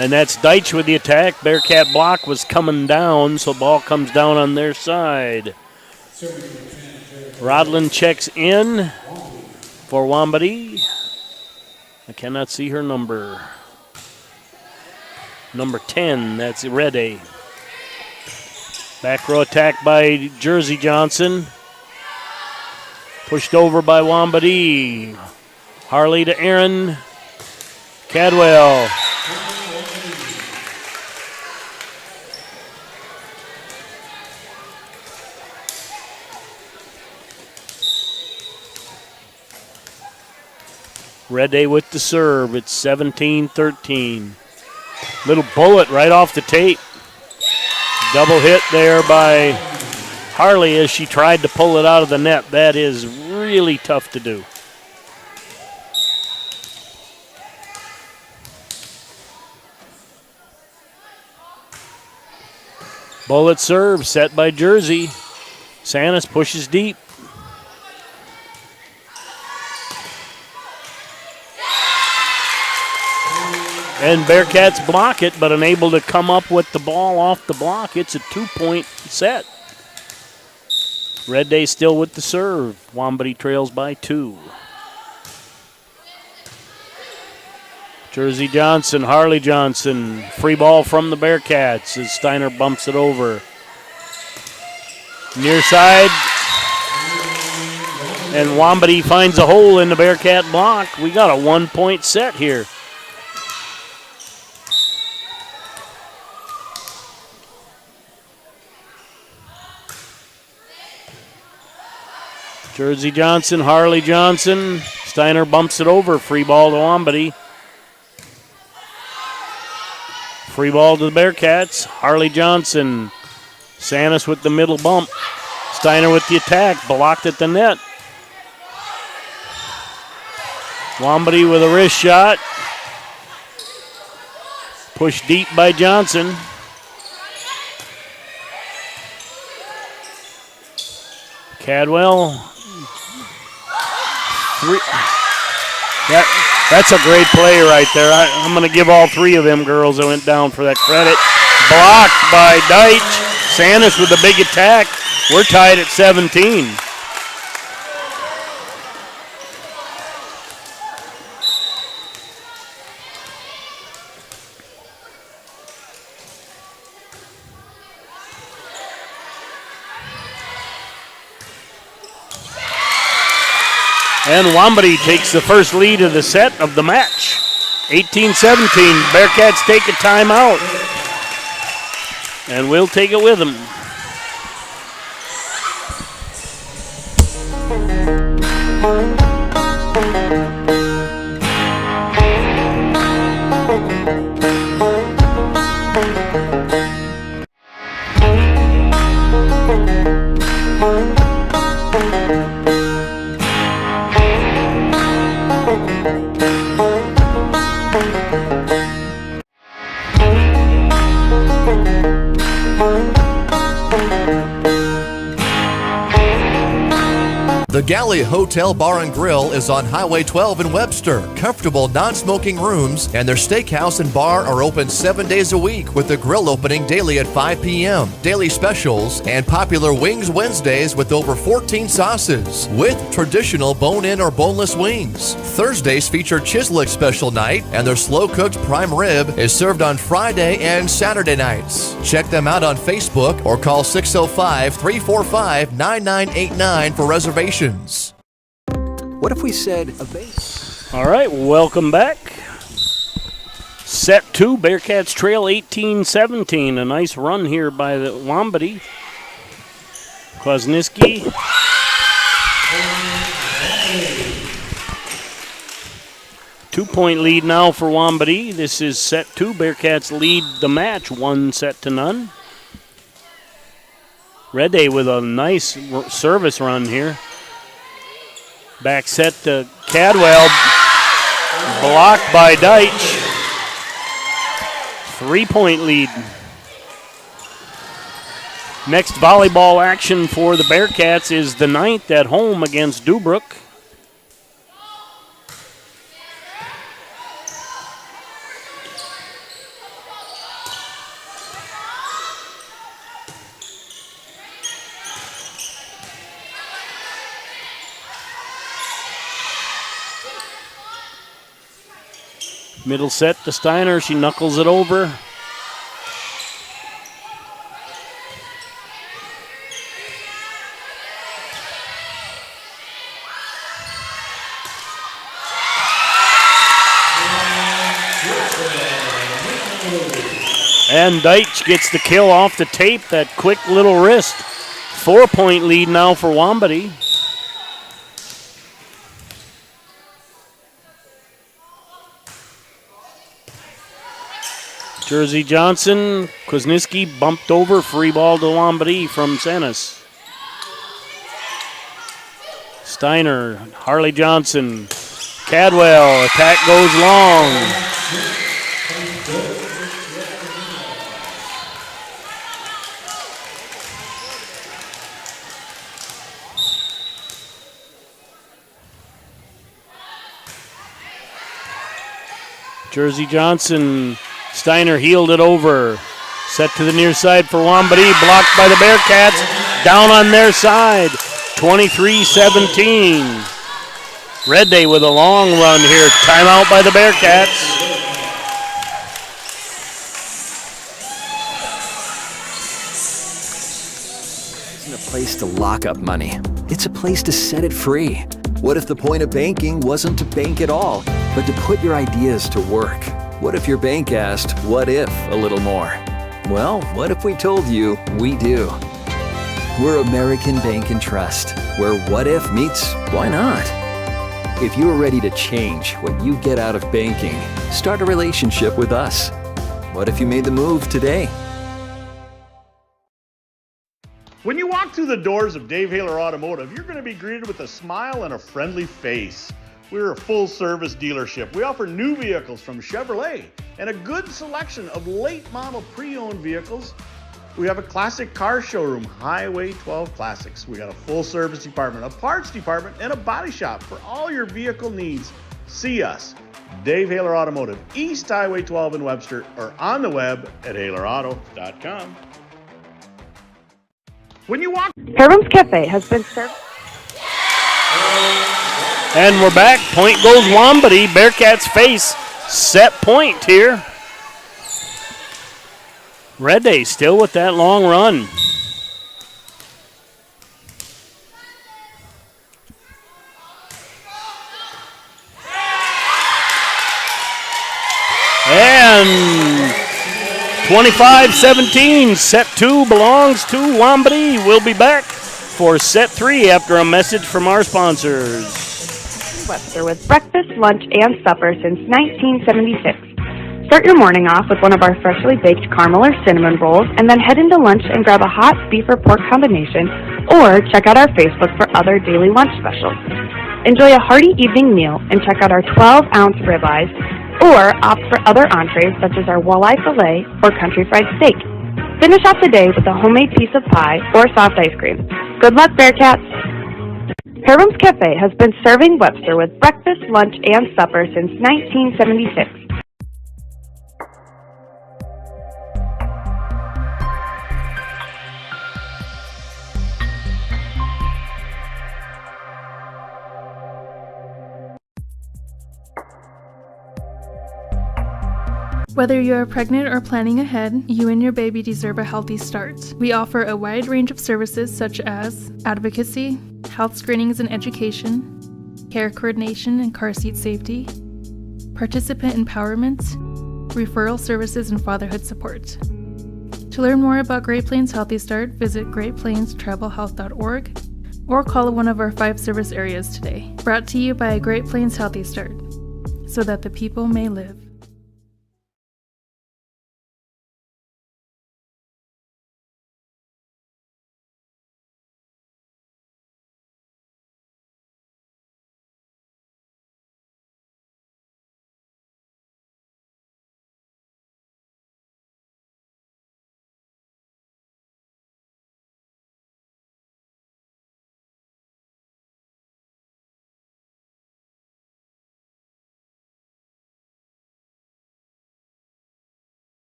And that's Deitch with the attack. Bearcat block was coming down, so ball comes down on their side. Rodlin checks in for Wambati. I cannot see her number. Number 10, that's Rede. Back row attack by Jersey Johnson. Pushed over by Wambati. Harley to Aaron. Cadwell. Rede with the serve. It's 17-13. Little bullet right off the tape. Double hit there by Harley as she tried to pull it out of the net. That is really tough to do. Bullet serve set by Jersey. Sanis pushes deep. And Bearcats block it, but unable to come up with the ball off the block. It's a 2-point set. Red Day still with the serve. Wambati trails by 2. Jersey Johnson, Harley Johnson. Free ball from the Bearcats as Steiner bumps it over. Near side. And Wambati finds a hole in the Bearcat block. We got a 1-point set here. Jersey Johnson, Harley Johnson. Steiner bumps it over. Free ball to Wambati. Free ball to the Bearcats. Harley Johnson Sanis with the middle bump. Steiner with the attack, blocked at the net. Wambady with a wrist shot. Pushed deep by Johnson. Cadwell. That's a great play right there. I'm going to give all three of them girls that went down for that credit. Blocked by Deitch. Sanis with a big attack. We're tied at 17. And Wambady takes the first lead of the set of the match. 18-17. Bearcats take a timeout. And we'll take it with them. The Galley Hotel Bar and Grill is on Highway 12 in Webster. Comfortable, non-smoking rooms and their steakhouse and bar are open 7 days a week with the grill opening daily at 5 p.m. Daily specials and popular Wings Wednesdays with over 14 sauces with traditional bone-in or boneless wings. Thursdays feature Chislick special night and their slow-cooked prime rib is served on Friday and Saturday nights. Check them out on Facebook or call 605-345-9989 for reservations. What if we said a base? All right, welcome back. Set 2, Bearcats trail 18-17. A nice run here by the Wambady. Kwasniewski. Two-point lead now for Wambady. This is set 2. Bearcats lead the match 1-0. Redday with a nice service run here. Back set to Cadwell. Blocked by Deitch. 3-point lead. Next volleyball action for the Bearcats is the 9th at home against Dubrook. Middle set to Steiner. She knuckles it over. And Deitch gets the kill off the tape. That quick little wrist. 4-point lead now for Wambady. Jersey Johnson, Kwasniewski bumped over, free ball to Wambady from Sanis. Steiner, Harley Johnson, Cadwell, attack goes long. Jersey Johnson, Steiner heeled it over. Set to the near side for Wambady. Blocked by the Bearcats. Down on their side. 23-17. Redday with a long run here. Timeout by the Bearcats. It's a place to lock up money. It's a place to set it free. What if the point of banking wasn't to bank at all, but to put your ideas to work? What if your bank asked, what if, a little more? Well, what if we told you we do? We're American Bank and Trust, where what if meets why not? If you're ready to change what you get out of banking, start a relationship with us. What if you made the move today? the doors of Dave Haler Automotive, you're going to be greeted with a smile and a friendly face. We're a full-service dealership. We offer new vehicles from Chevrolet and a good selection of late-model pre-owned vehicles. We have a classic car showroom, Highway 12 Classics. We got a full-service department, a parts department, and a body shop for all your vehicle needs. See us, Dave Haler Automotive, East Highway 12 in Webster, or on the web at halerauto.com. When you walk... Herman's Cafe has been served. And we're back. Point goes Wambady. Bearcats face set point here. Red Day still with that long run. And 25-17, set 2 belongs to Wambady. We'll be back for set 3 after a message from our sponsors. Webster with breakfast, lunch, and supper since 1976. Start your morning off with one of our freshly baked caramel or cinnamon rolls, and then head into lunch and grab a hot beef or pork combination, or check out our Facebook for other daily lunch specials. Enjoy a hearty evening meal and check out our 12-ounce ribeyes, or opt for other entrees such as our walleye fillet or country fried steak. Finish off the day with a homemade piece of pie or soft ice cream. Good luck, Bearcats! Herman's Cafe has been serving Webster with breakfast, lunch, and supper since 1976. Whether you are pregnant or planning ahead, you and your baby deserve a healthy start. We offer a wide range of services such as advocacy, health screenings and education, care coordination and car seat safety, participant empowerment, referral services, and fatherhood support. To learn more about Great Plains Healthy Start, visit greatplainstravelhealth.org or call one of our 5 service areas today. Brought to you by Great Plains Healthy Start, so that the people may live.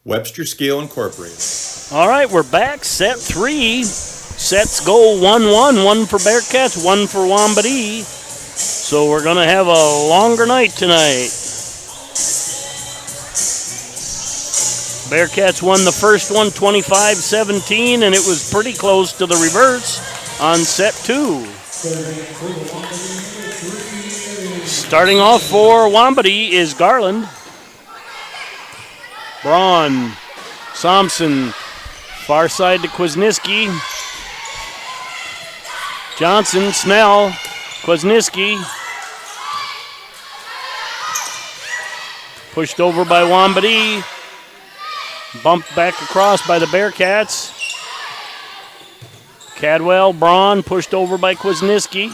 Webster Scale Incorporated. All right, we're back. Set 3. Sets go 1-1. One for Bearcats, one for Wambady. So we're going to have a longer night tonight. Bearcats won the first one 25-17, and it was pretty close to the reverse on set 2. Starting off for Wambady is Garland. Braun, Thompson, far side to Kwasniewski. Johnson, Snell, Kwasniewski. Pushed over by Wambady. Bumped back across by the Bearcats. Cadwell, Braun, pushed over by Kwasniewski.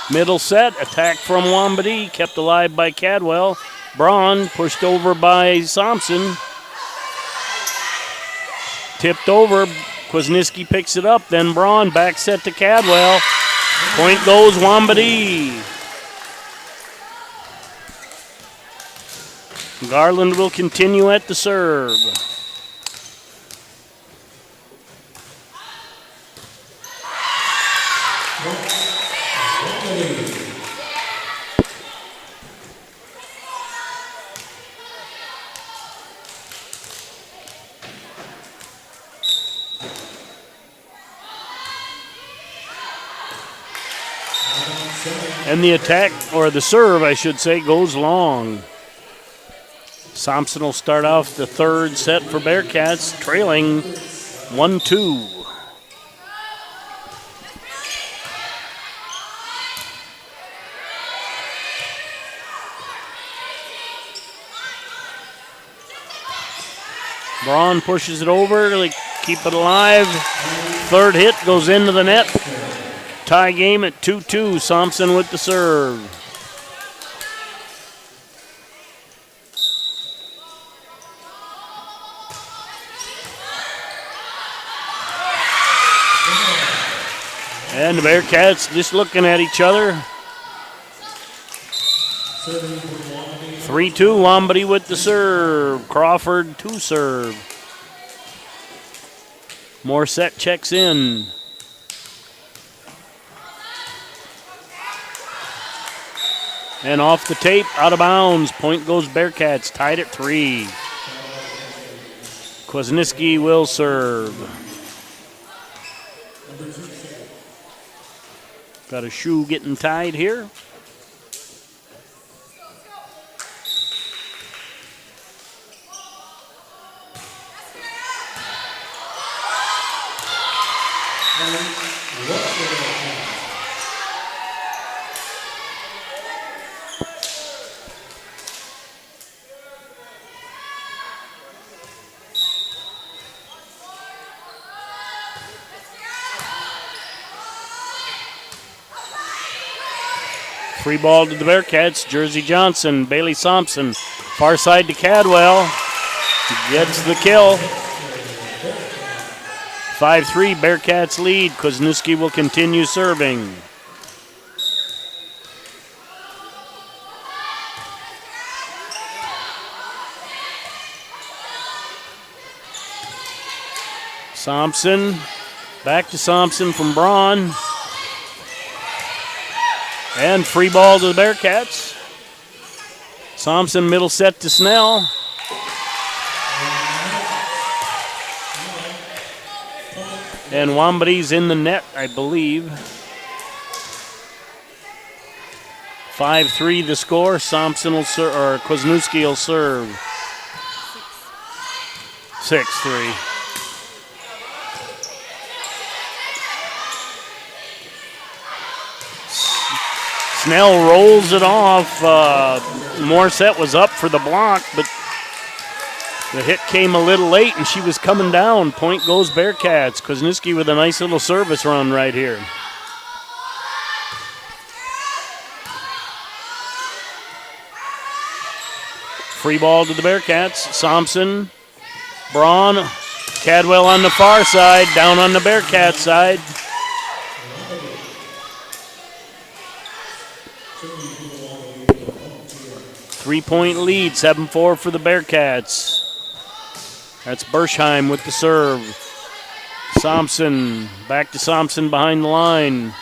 Middle set, attack from Wambady, kept alive by Cadwell. Braun pushed over by Thompson. Tipped over. Kwasniewski picks it up. Then Braun back set to Cadwell. Point goes Wambady. Garland will continue at the serve. And the attack, or the serve, I should say, goes long. Thompson will start off the third set for Bearcats, trailing 1-2. Braun pushes it over. keep it alive. Third hit goes into the net. Tie game at 2-2. Thompson with the serve. And the Bearcats just looking at each other. 3-2, Wambady with the serve. Crawford to serve. Morissette checks in. And off the tape, out of bounds. Point goes Bearcats, tied at 3. Kwasniewski will serve. Got a shoe getting tied here. Free ball to the Bearcats. Jersey Johnson, Bailey Thompson. Far side to Cadwell. Gets the kill. 5-3, Bearcats lead. Kwasniewski will continue serving. Thompson. Back to Thompson from Braun. And free ball to the Bearcats. Thompson middle set to Snell. And Wambady's in the net, I believe. 5-3 the score. Thompson will serve, or Kwasniewski will serve. 6-3. Snell rolls it off. Morissette was up for the block, but the hit came a little late, and she was coming down. Point goes Bearcats. Kwasniewski with a nice little service run right here. Free ball to the Bearcats. Thompson, Braun, Cadwell on the far side, down on the Bearcats side. Three-point lead, 7-4 for the Bearcats. That's Bershheim with the serve. Thompson, back to Thompson behind the line.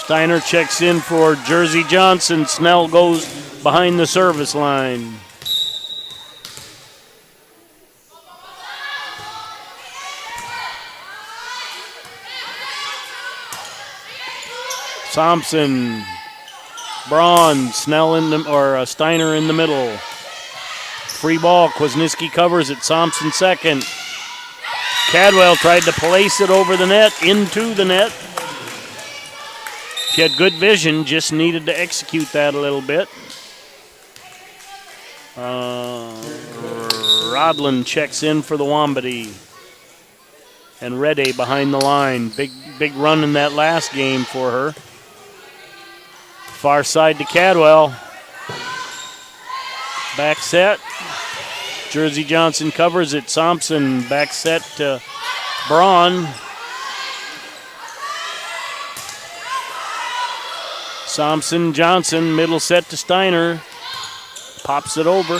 Steiner checks in for Jersey Johnson. Snell goes behind the service line. Thompson, Braun, Snell in the, or Steiner in the middle. Free ball. Kwasniewski covers it. Thompson second. Cadwell tried to place it over the net, into the net. She had good vision, just needed to execute that a little bit. Rodlin checks in for the Wambady. And Rede behind the line. Big run in that last game for her. Far side to Cadwell. Back set. Jersey Johnson covers it. Thompson back set to Braun. Thompson, Johnson, middle set to Steiner. Pops it over.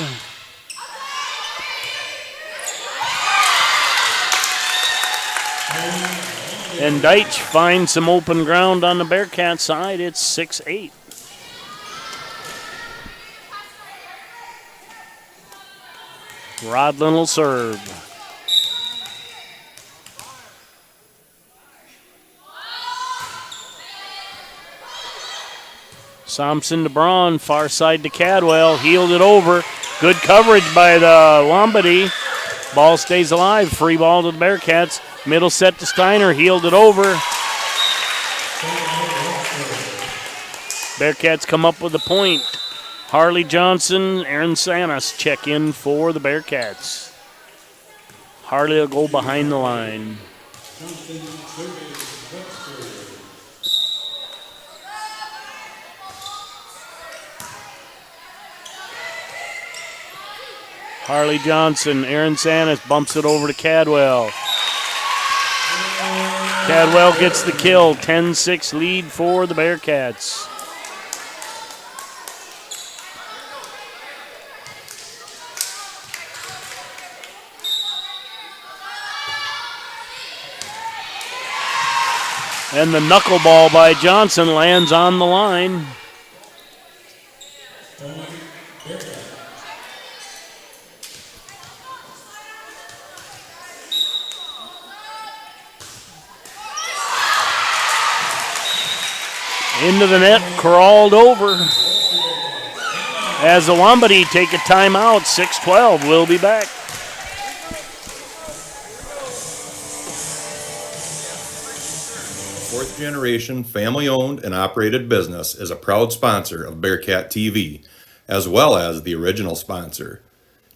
And Deitch finds some open ground on the Bearcat side. It's 6-8. Rodlin will serve. Thompson to Braun, far side to Cadwell, heeled it over. Good coverage by the Wambady. Ball stays alive, free ball to the Bearcats. Middle set to Steiner, heeled it over. Bearcats come up with a point. Harley Johnson, Aaron Sanas check in for the Bearcats. Harley will go behind the line. Harley Johnson, Aaron Sanas bumps it over to Cadwell. Cadwell gets the kill, 10-6 lead for the Bearcats. And the knuckleball by Johnson lands on the line. Into the net, crawled over. As the Wambati take a timeout, 6-12. We'll be back. Fourth generation, family-owned and operated business is a proud sponsor of Bearcat TV, as well as the original sponsor.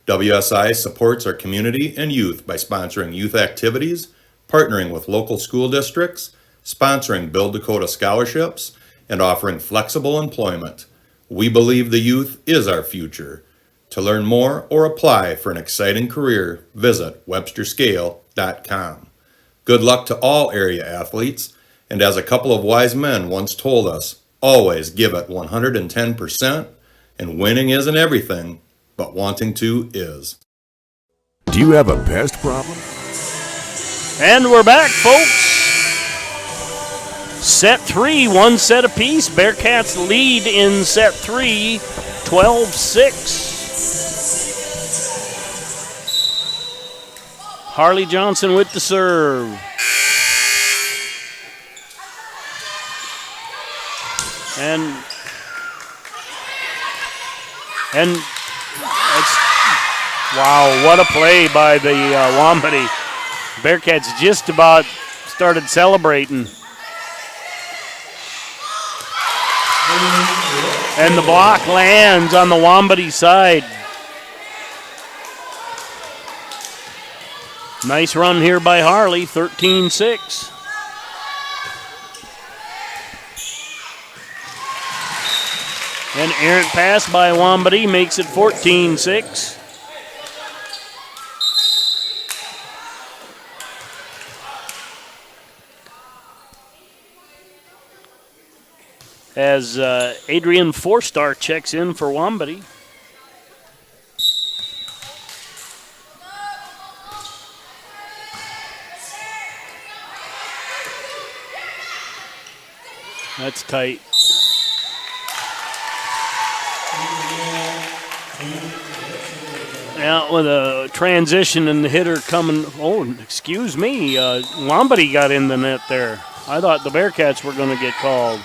WSI supports our community and youth by sponsoring youth activities, partnering with local school districts, sponsoring Build Dakota scholarships, and offering flexible employment. We believe the youth is our future. To learn more or apply for an exciting career, visit websterscale.com. Good luck to all area athletes, and as a couple of wise men once told us, always give it 110%, and winning isn't everything, but wanting to is. Do you have a pest problem? And we're back, folks. Set 3, one set apiece. Bearcats lead in set 3, 12-6. Harley Johnson with the serve. And it's, wow, what a play by the Wambati. Bearcats just about started celebrating. And the block lands on the Wambati side. Nice run here by Harley, 13-6. An errant pass by Wambati makes it 14-6. As Adrian Forstar checks in for Wambati. That's tight. Yeah, with a transition and the hitter coming. Oh, excuse me. Wambati got in the net there. I thought the Bearcats were going to get called.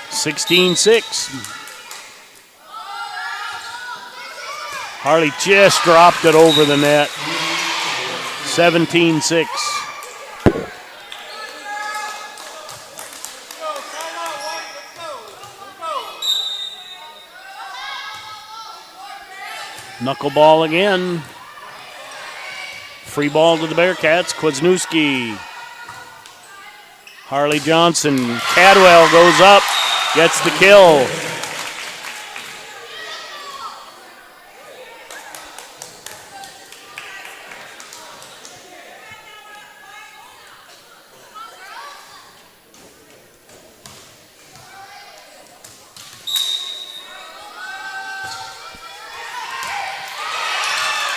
(16-6). Harley just dropped it over the net. 17-6. Knuckleball again. Free ball to the Bearcats. Kwasniewski. Harley Johnson. Cadwell goes up. Gets the kill.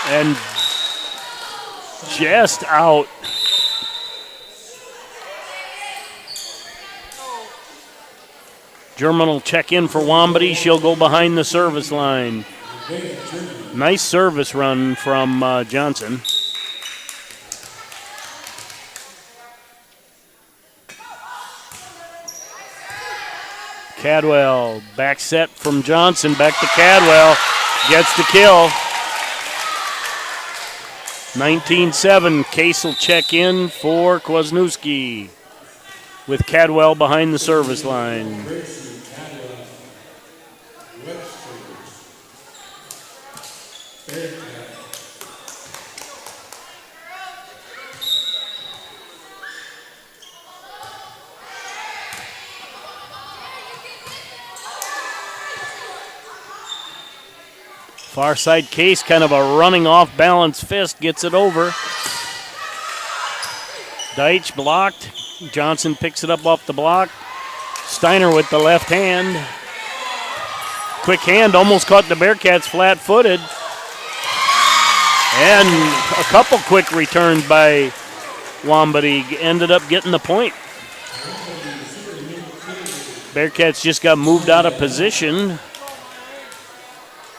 And just out. German will check in for Wambati. She'll go behind the service line. Nice service run from Johnson. Cadwell, back set from Johnson, back to Cadwell. Gets the kill. 19-7. Case will check in for Kwasniewski with Cadwell behind the service line. Far side Case, kind of a running off balance fist, gets it over. Deitch blocked. Johnson picks it up off the block. Steiner with the left hand. Quick hand, almost caught the Bearcats flat-footed. And a couple quick returns by Wambady ended up getting the point. Bearcats just got moved out of position.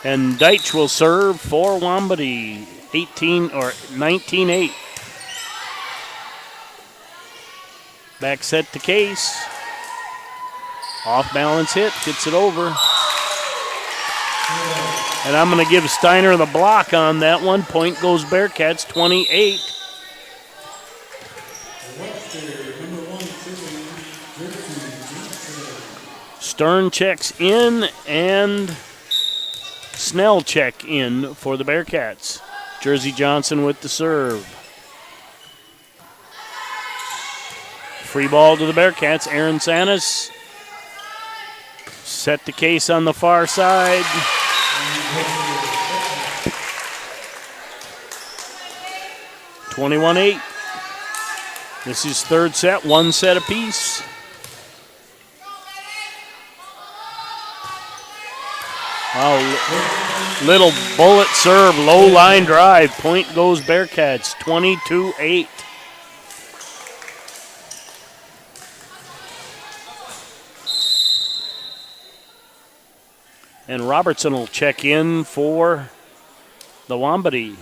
And Deitch will serve for Wambady, 19-8. Back set to Case. Off balance hit, gets it over. And I'm going to give Steiner the block on that one. Point goes Bearcats, 28. Stern checks in and Snell check in for the Bearcats. Jersey Johnson with the serve. Free ball to the Bearcats. Aaron Sanis. Set the Case on the far side. (21-8). This is third set, one set apiece. Wow, little bullet serve, low line drive. Point goes Bearcats, 22-8. And Robertson will check in for the Wambady.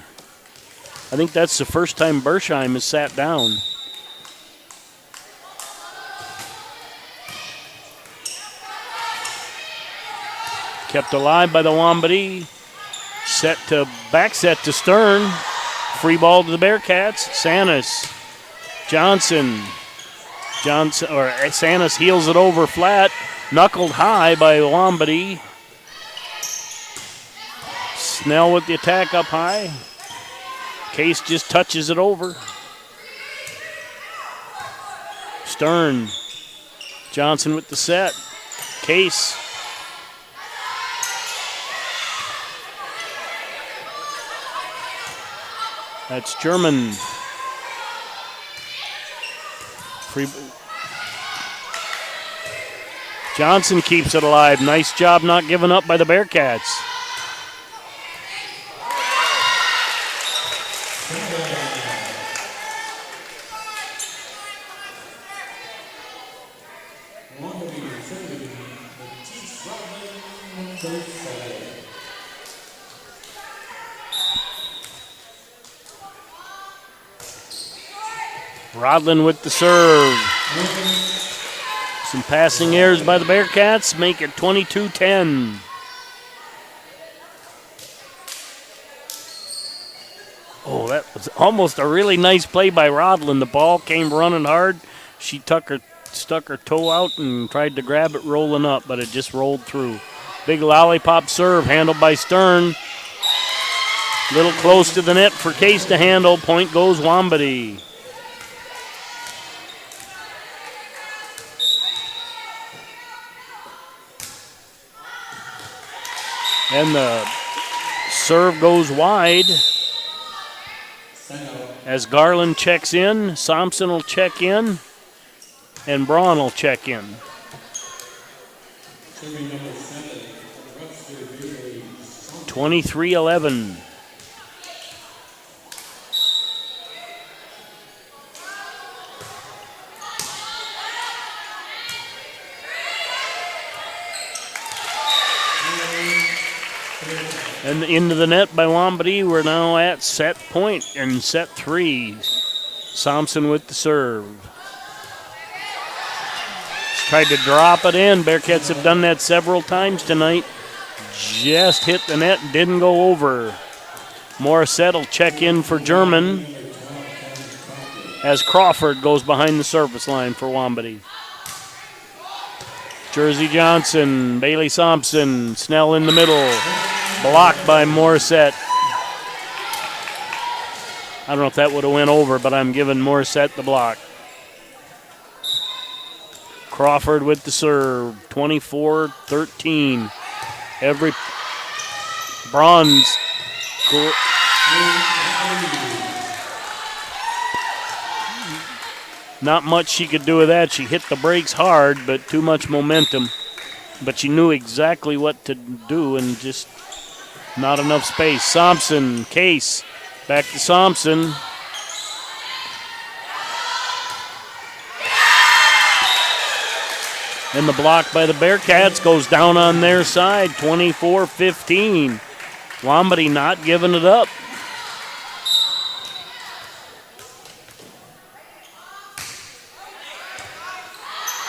I think that's the first time Bersheim has sat down. Kept alive by the Wambady. Back set to Stern. Free ball to the Bearcats. Sanis. Sanis heels it over flat. Knuckled high by Wambady. Snell with the attack up high. Case just touches it over. Stern. Johnson with the set. Case. That's German. Johnson keeps it alive. Nice job not giving up by the Bearcats. Rodlin with the serve. Some passing errors by the Bearcats make it 22-10. Oh, that was almost a really nice play by Rodlin. The ball came running hard. She stuck her toe out and tried to grab it rolling up, but it just rolled through. Big lollipop serve handled by Stern. Little close to the net for Case to handle. Point goes Wambady. And the serve goes wide as Garland checks in. Thompson will check in. And Braun will check in. Serving number 7, Webster, 23-11. And into the net by Wambady. We're now at set point in set 3. Thompson with the serve. Tried to drop it in. Bearcats have done that several times tonight. Just hit the net and didn't go over. Morissette will check in for German as Crawford goes behind the service line for Wambady. Jersey Johnson, Bailey Thompson, Snell in the middle, blocked by Morissette. I don't know if that would have went over, but I'm giving Morissette the block. Crawford with the serve, 24-13. Every bronze. Not much she could do with that. She hit the brakes hard, but too much momentum. But she knew exactly what to do and just not enough space. Thompson, Case, back to Thompson. And the block by the Bearcats goes down on their side, 24-15. Wambady not giving it up.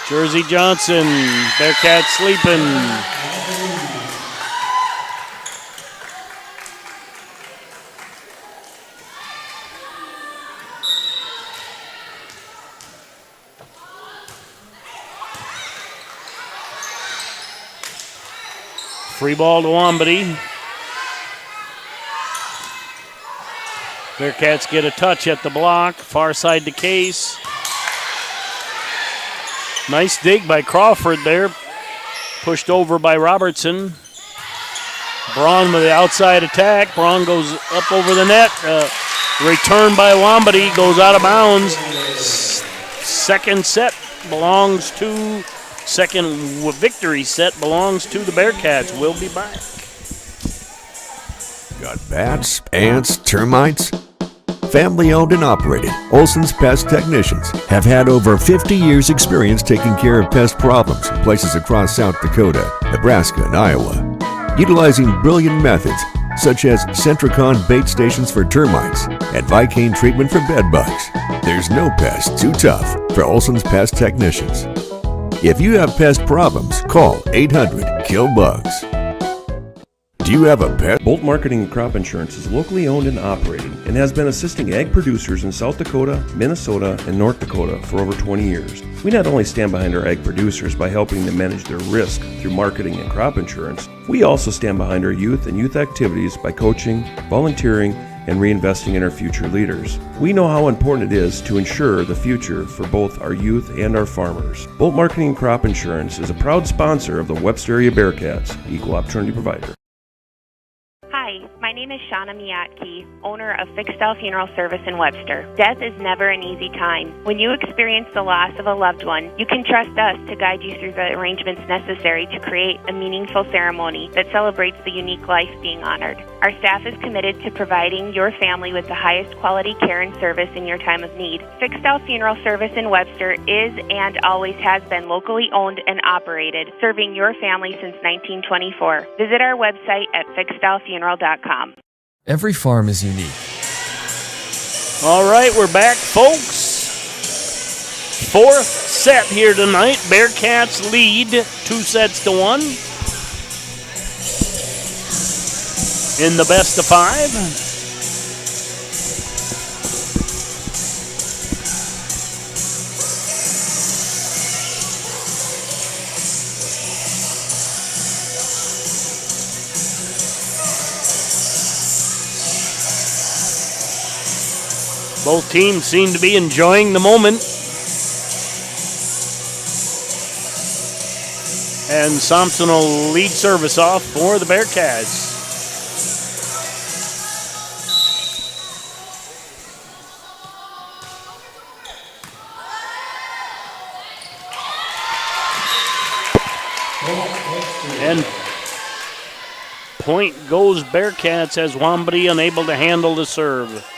Jersey Johnson, Bearcats sleeping. Free ball to Wambady. Bearcats get a touch at the block. Far side to Case. Nice dig by Crawford there. Pushed over by Robertson. Braun with the outside attack. Braun goes up over the net. Return by Wambady. Goes out of bounds. Second victory set belongs to the Bearcats. We'll be back. Got bats, ants, termites? Family owned and operated, Olson's Pest Technicians have had over 50 years experience taking care of pest problems in places across South Dakota, Nebraska, and Iowa. Utilizing brilliant methods such as Centricon bait stations for termites and Vicane treatment for bed bugs. There's no pest too tough for Olson's Pest Technicians. If you have pest problems, call 800-KILL-BUGS. Do you have a pet? Bolt Marketing and Crop Insurance is locally owned and operated and has been assisting ag producers in South Dakota, Minnesota, and North Dakota for over 20 years. We not only stand behind our ag producers by helping them manage their risk through marketing and crop insurance, we also stand behind our youth and youth activities by coaching, volunteering, and reinvesting in our future leaders. We know how important it is to ensure the future for both our youth and our farmers. Bolt Marketing and Crop Insurance is a proud sponsor of the Webster Area Bearcats, equal opportunity provider. Hi, my name is Shauna Miyatke, owner of Fixed Style Funeral Service in Webster. Death is never an easy time. When you experience the loss of a loved one, you can trust us to guide you through the arrangements necessary to create a meaningful ceremony that celebrates the unique life being honored. Our staff is committed to providing your family with the highest quality care and service in your time of need. Fixed Style Funeral Service in Webster is and always has been locally owned and operated, serving your family since 1924. Visit our website at fixedstylefuneral.com. Every farm is unique. All right, we're back, folks. Fourth set here tonight. Bearcats lead 2-1 in the best of 5. Both teams seem to be enjoying the moment. And Thompson will lead service off for the Bearcats. And point goes Bearcats as Wambady unable to handle the serve.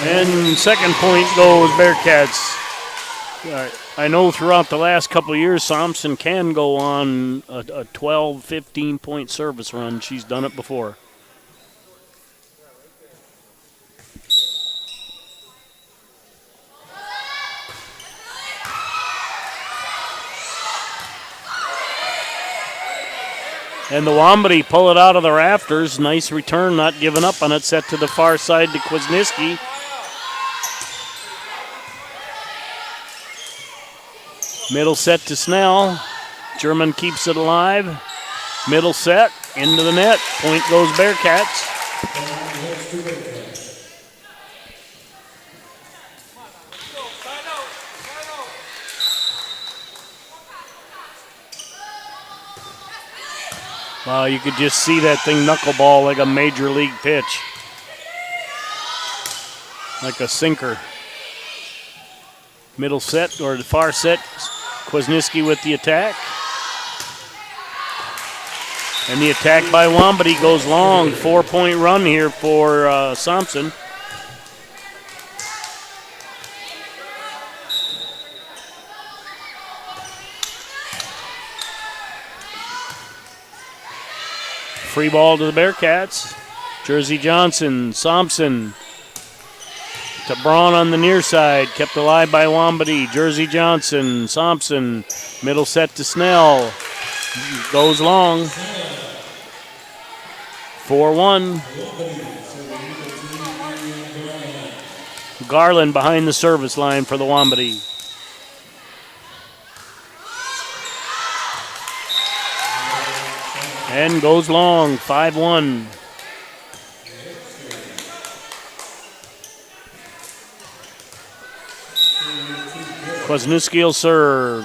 And second point goes Bearcats. I know throughout the last couple of years, Thompson can go on a 12, 15-point service run. She's done it before. And the Wambody pull it out of the rafters. Nice return, not giving up on it. Set to the far side to Kwasniewski. Middle set to Snell. German keeps it alive. Middle set, into the net. Point goes Bearcats. Wow, you could just see that thing knuckleball like a major league pitch. Like a sinker. Middle set, or the far set, Kwasniewski with the attack. And the attack by Wambody goes long. 4-point run here for Thompson. Free ball to the Bearcats. Jersey Johnson, Thompson to Braun on the near side. Kept alive by Wambody. Jersey Johnson, Thompson. Middle set to Snell. Goes long. 4-1. Garland behind the service line for the Wambody. And goes long, 5-1. Kwasniewski will serve.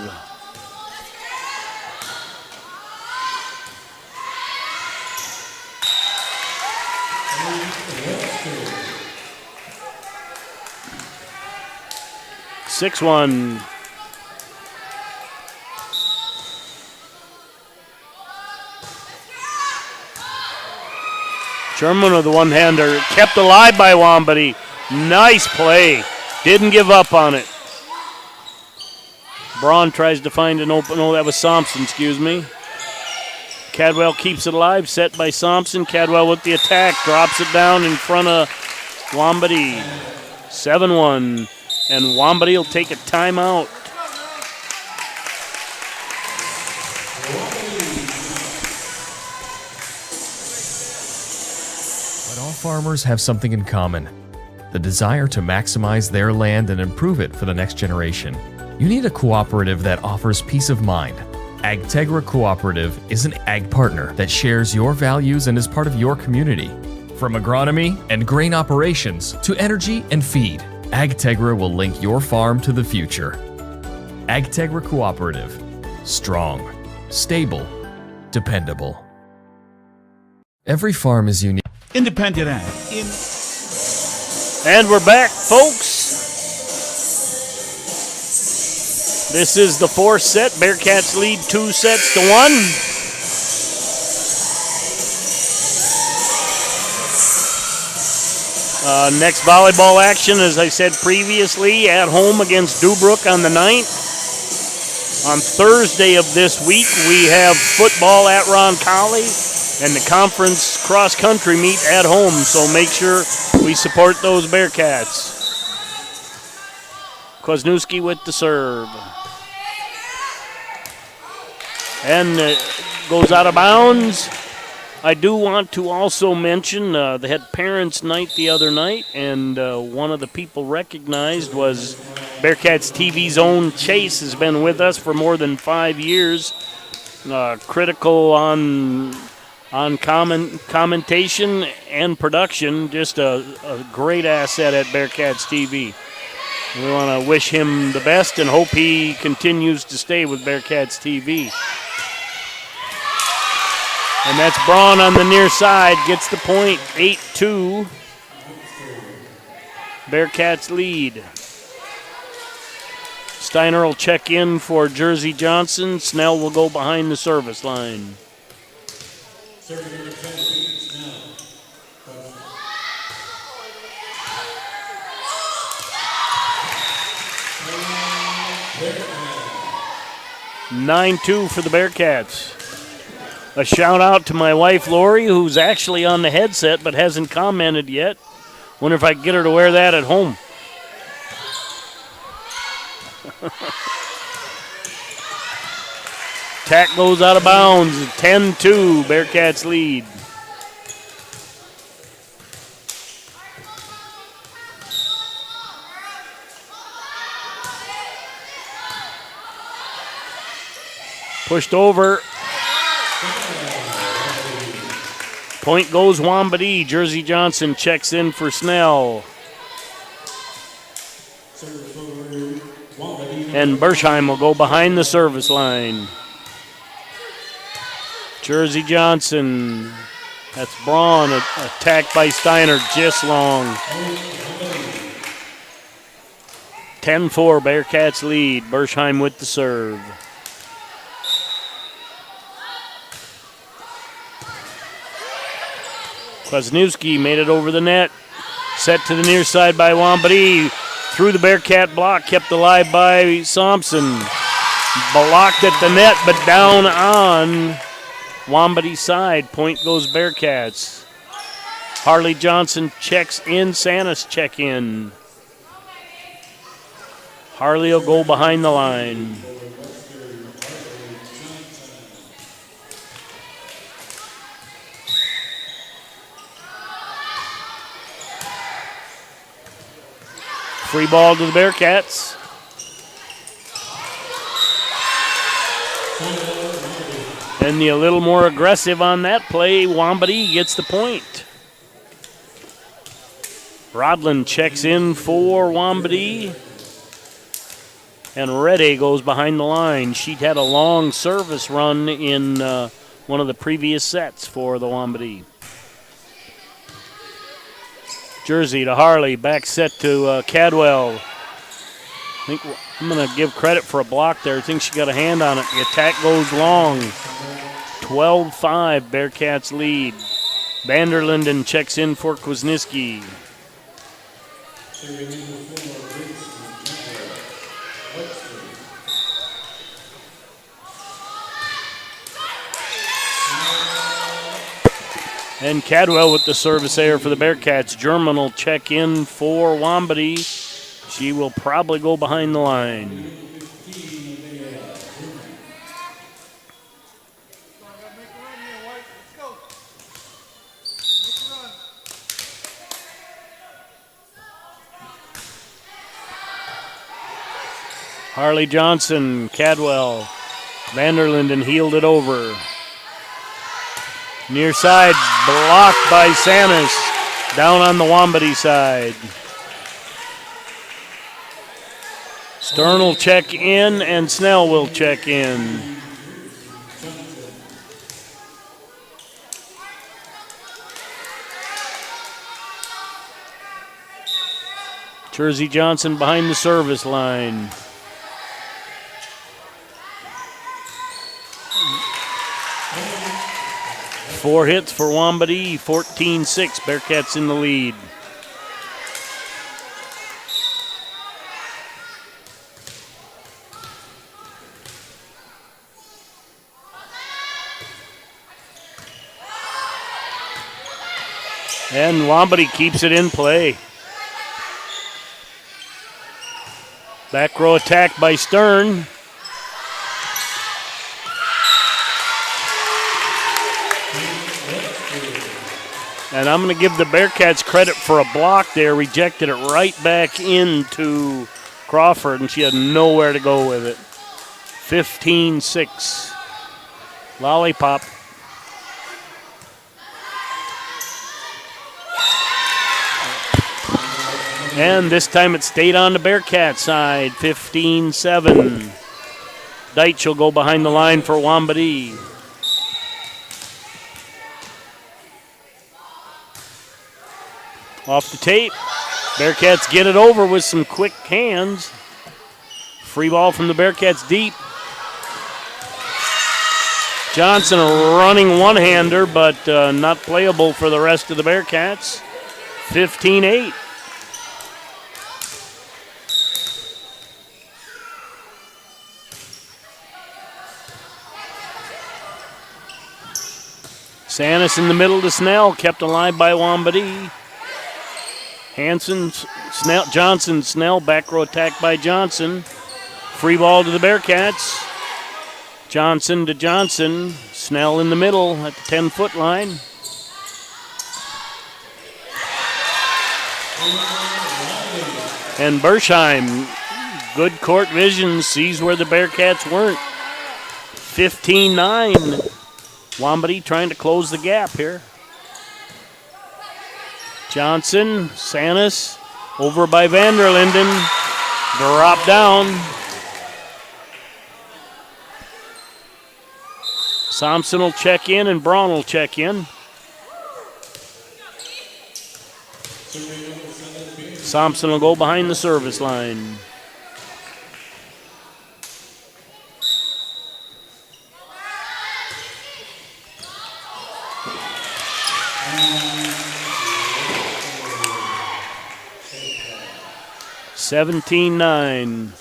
Six one. Sherman with the one-hander, kept alive by Wambody. Nice play. Didn't give up on it. Braun tries to find an open, that was Thompson, excuse me. Cadwell keeps it alive, set by Thompson. Cadwell with the attack, drops it down in front of Wambody. 7-1, and Wambody will take a timeout. All farmers have something in common: the desire to maximize their land and improve it for the next generation. You need a cooperative that offers peace of mind. AgTegra Cooperative is an ag partner that shares your values and is part of your community. From agronomy and grain operations to energy and feed, AgTegra will link your farm to the future. AgTegra Cooperative. Strong, stable, dependable. Every farm is unique. Independent Ag. And we're back, folks. This is the fourth set. Bearcats lead 2-1. Next volleyball action, as I said previously, at home against Dubrook on the 9th. On Thursday of this week, we have football at Roncalli and the conference cross-country meet at home, so make sure we support those Bearcats. Kwasniewski with the serve. And goes out of bounds. I do want to also mention they had parents' night the other night, and one of the people recognized was Bearcats TV's own Chase. Has been with us for more than 5 years. Critical on commentation and production. Just a great asset at Bearcats TV. We want to wish him the best and hope he continues to stay with Bearcats TV. And that's Braun on the near side, gets the point, 8-2. Bearcats lead. Steiner will check in for Jersey Johnson. Snell will go behind the service line. Snell. 9-2 for the Bearcats. A shout out to my wife Lori, who's actually on the headset but hasn't commented yet. Wonder if I can get her to wear that at home. Attack goes out of bounds. 10-2, Bearcats lead. Pushed over. Point goes Wambadee. Jersey Johnson checks in for Snell. And Bershheim will go behind the service line. Jersey Johnson. That's Braun. Attacked by Steiner. Just long. 10-4. Bearcats lead. Bershheim with the serve. Kwasniewski made it over the net. Set to the near side by Wambadee. Through the Bearcat block. Kept alive by Thompson. Blocked at the net, but down on Wambadee's side. Point goes Bearcats. Harley Johnson checks in. Sanis check in. Harley will go behind the line. Free ball to the Bearcats. And a little more aggressive on that play. Wambadee gets the point. Rodlin checks in for Wambadee. And Reddy goes behind the line. She'd had a long service run in one of the previous sets for the Wambadee. Jersey to Harley, back set to Cadwell. I think I'm going to give credit for a block there. I think she got a hand on it. The attack goes long. 12-5, Bearcats lead. Vanderlinden checks in for Kwasniewski. And Cadwell with the service error for the Bearcats. German will check in for Wambadee. She will probably go behind the line. Harley Johnson, Cadwell, Vanderlinden heeled it over. Near side, blocked by Sanis. Down on the Wambadee side. Stern will check in and Snell will check in. Jersey Johnson behind the service line. Four hits for Wambadee, 14-6. Bearcats in the lead. And Wambadee keeps it in play. Back row attack by Stern. And I'm going to give the Bearcats credit for a block there. Rejected it right back into Crawford, and she had nowhere to go with it. 15-6. Lollipop. And this time it stayed on the Bearcat side. 15-7. Deitch will go behind the line for Wambadee. Off the tape. Bearcats get it over with some quick hands. Free ball from the Bearcats deep. Johnson a running one-hander, but not playable for the rest of the Bearcats. 15-8. Sanis in the middle to Snell, kept alive by Wambadee. Hanson, Snell, Johnson, Snell, back row attack by Johnson. Free ball to the Bearcats. Johnson to Johnson. Snell in the middle at the 10-foot line. And Bershheim, good court vision, sees where the Bearcats weren't. 15-9. Wambady trying to close the gap here. Johnson, Sanis, over by Vanderlinden. Drop down. Thompson will check in and Braun will check in. Thompson will go behind the service line. $17-9.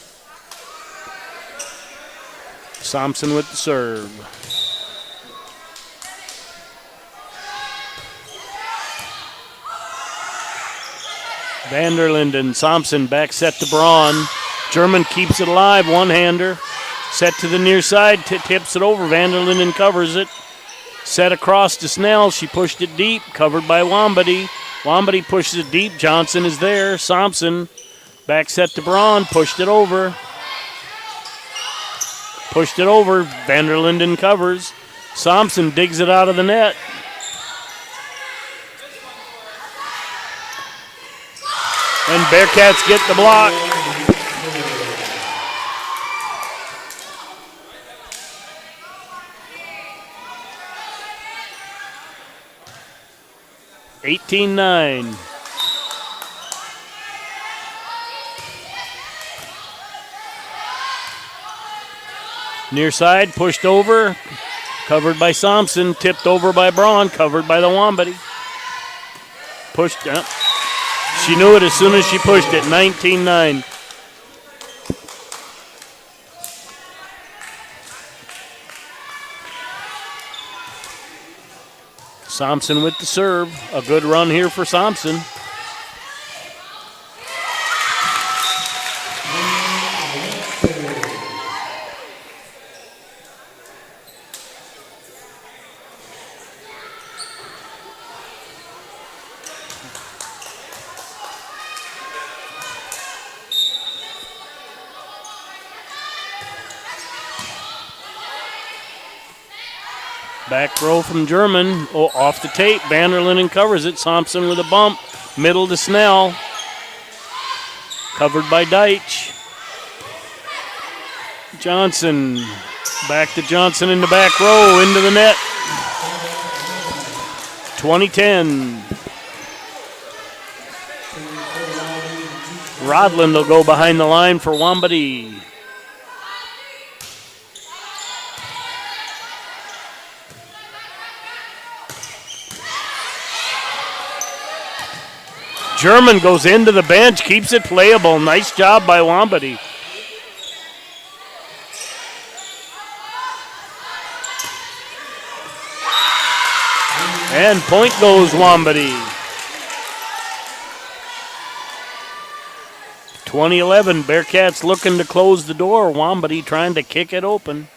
Thompson with the serve. Vanderlinden, Thompson back set to Braun. German keeps it alive, one-hander. Set to the near side, tips it over. Vanderlinden covers it. Set across to Snell. She pushed it deep, covered by Wambady. Wambady pushes it deep. Johnson is there. Thompson back set to Braun, pushed it over. Pushed it over. Vanderlinden covers. Thompson digs it out of the net. And Bearcats get the block. $18-9. Near side, pushed over, covered by Thompson, tipped over by Braun, covered by the Wambady. Pushed up. She knew it as soon as she pushed it, 19-9. Thompson with the serve. A good run here for Thompson. Back row from German. Oh, off the tape. Vanderlinden covers it. Thompson with a bump. Middle to Snell. Covered by Deitch. Johnson. Back to Johnson in the back row. Into the net. 20-10. Rodland will go behind the line for Wambady. German goes into the bench, keeps it playable. Nice job by Wambady. And point goes Wambady. 2011, Bearcats looking to close the door. Wambady trying to kick it open.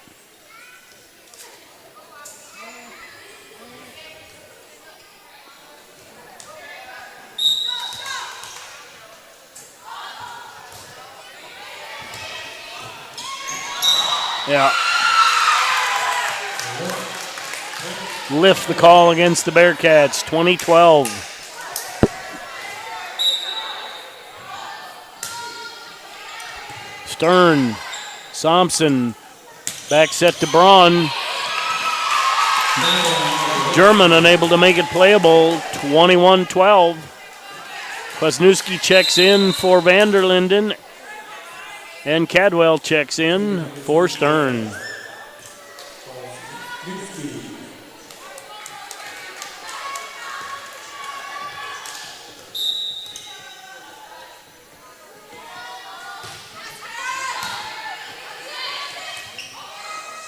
Yeah. Lift the call against the Bearcats, 2012. Stern, Thompson, back set to Braun. German unable to make it playable, 21-12. Kwasniewski checks in for Vanderlinden. And Cadwell checks in for Stern.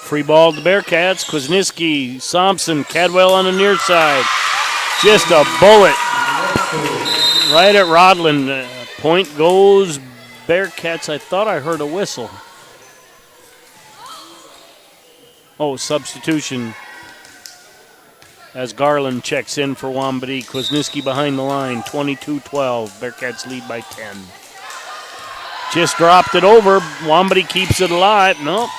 Free ball to Bearcats. Kwasniewski, Thompson, Cadwell on the near side. Just a bullet right at Rodland. Point goes Bearcats. I thought I heard a whistle. substitution as Garland checks in for Wambadi. Kwasniewski behind the line, 22-12. Bearcats lead by 10. Just dropped it over. Wambadi keeps it alive. Nope.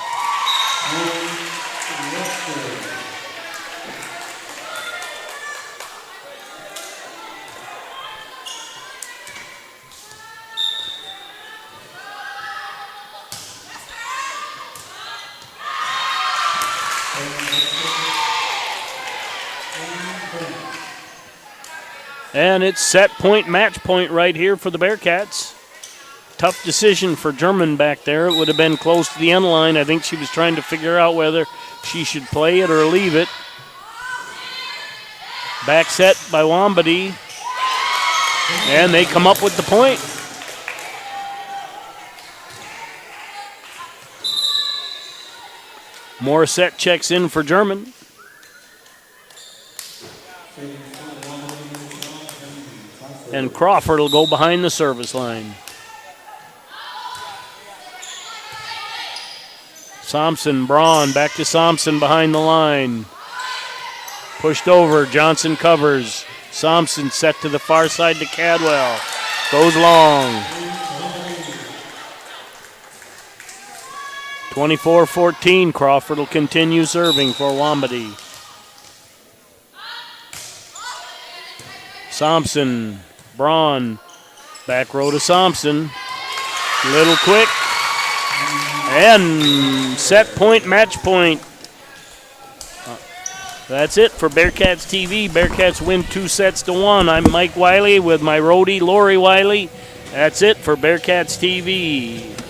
And it's set point, match point right here for the Bearcats. Tough decision for German back there. It would have been close to the end line. I think she was trying to figure out whether she should play it or leave it. Back set by Wambadi. And they come up with the point. Morissette checks in for German. And Crawford will go behind the service line. Thompson, Braun, back to Thompson behind the line. Pushed over, Johnson covers. Thompson set to the far side to Cadwell. Goes long. 24-14, Crawford will continue serving for Wambadi. Thompson, Braun, back row to Thompson. Little quick. And set point, match point. That's it for Bearcats TV. Bearcats win 2-1. I'm Mike Wiley with my roadie, Lori Wiley. That's it for Bearcats TV.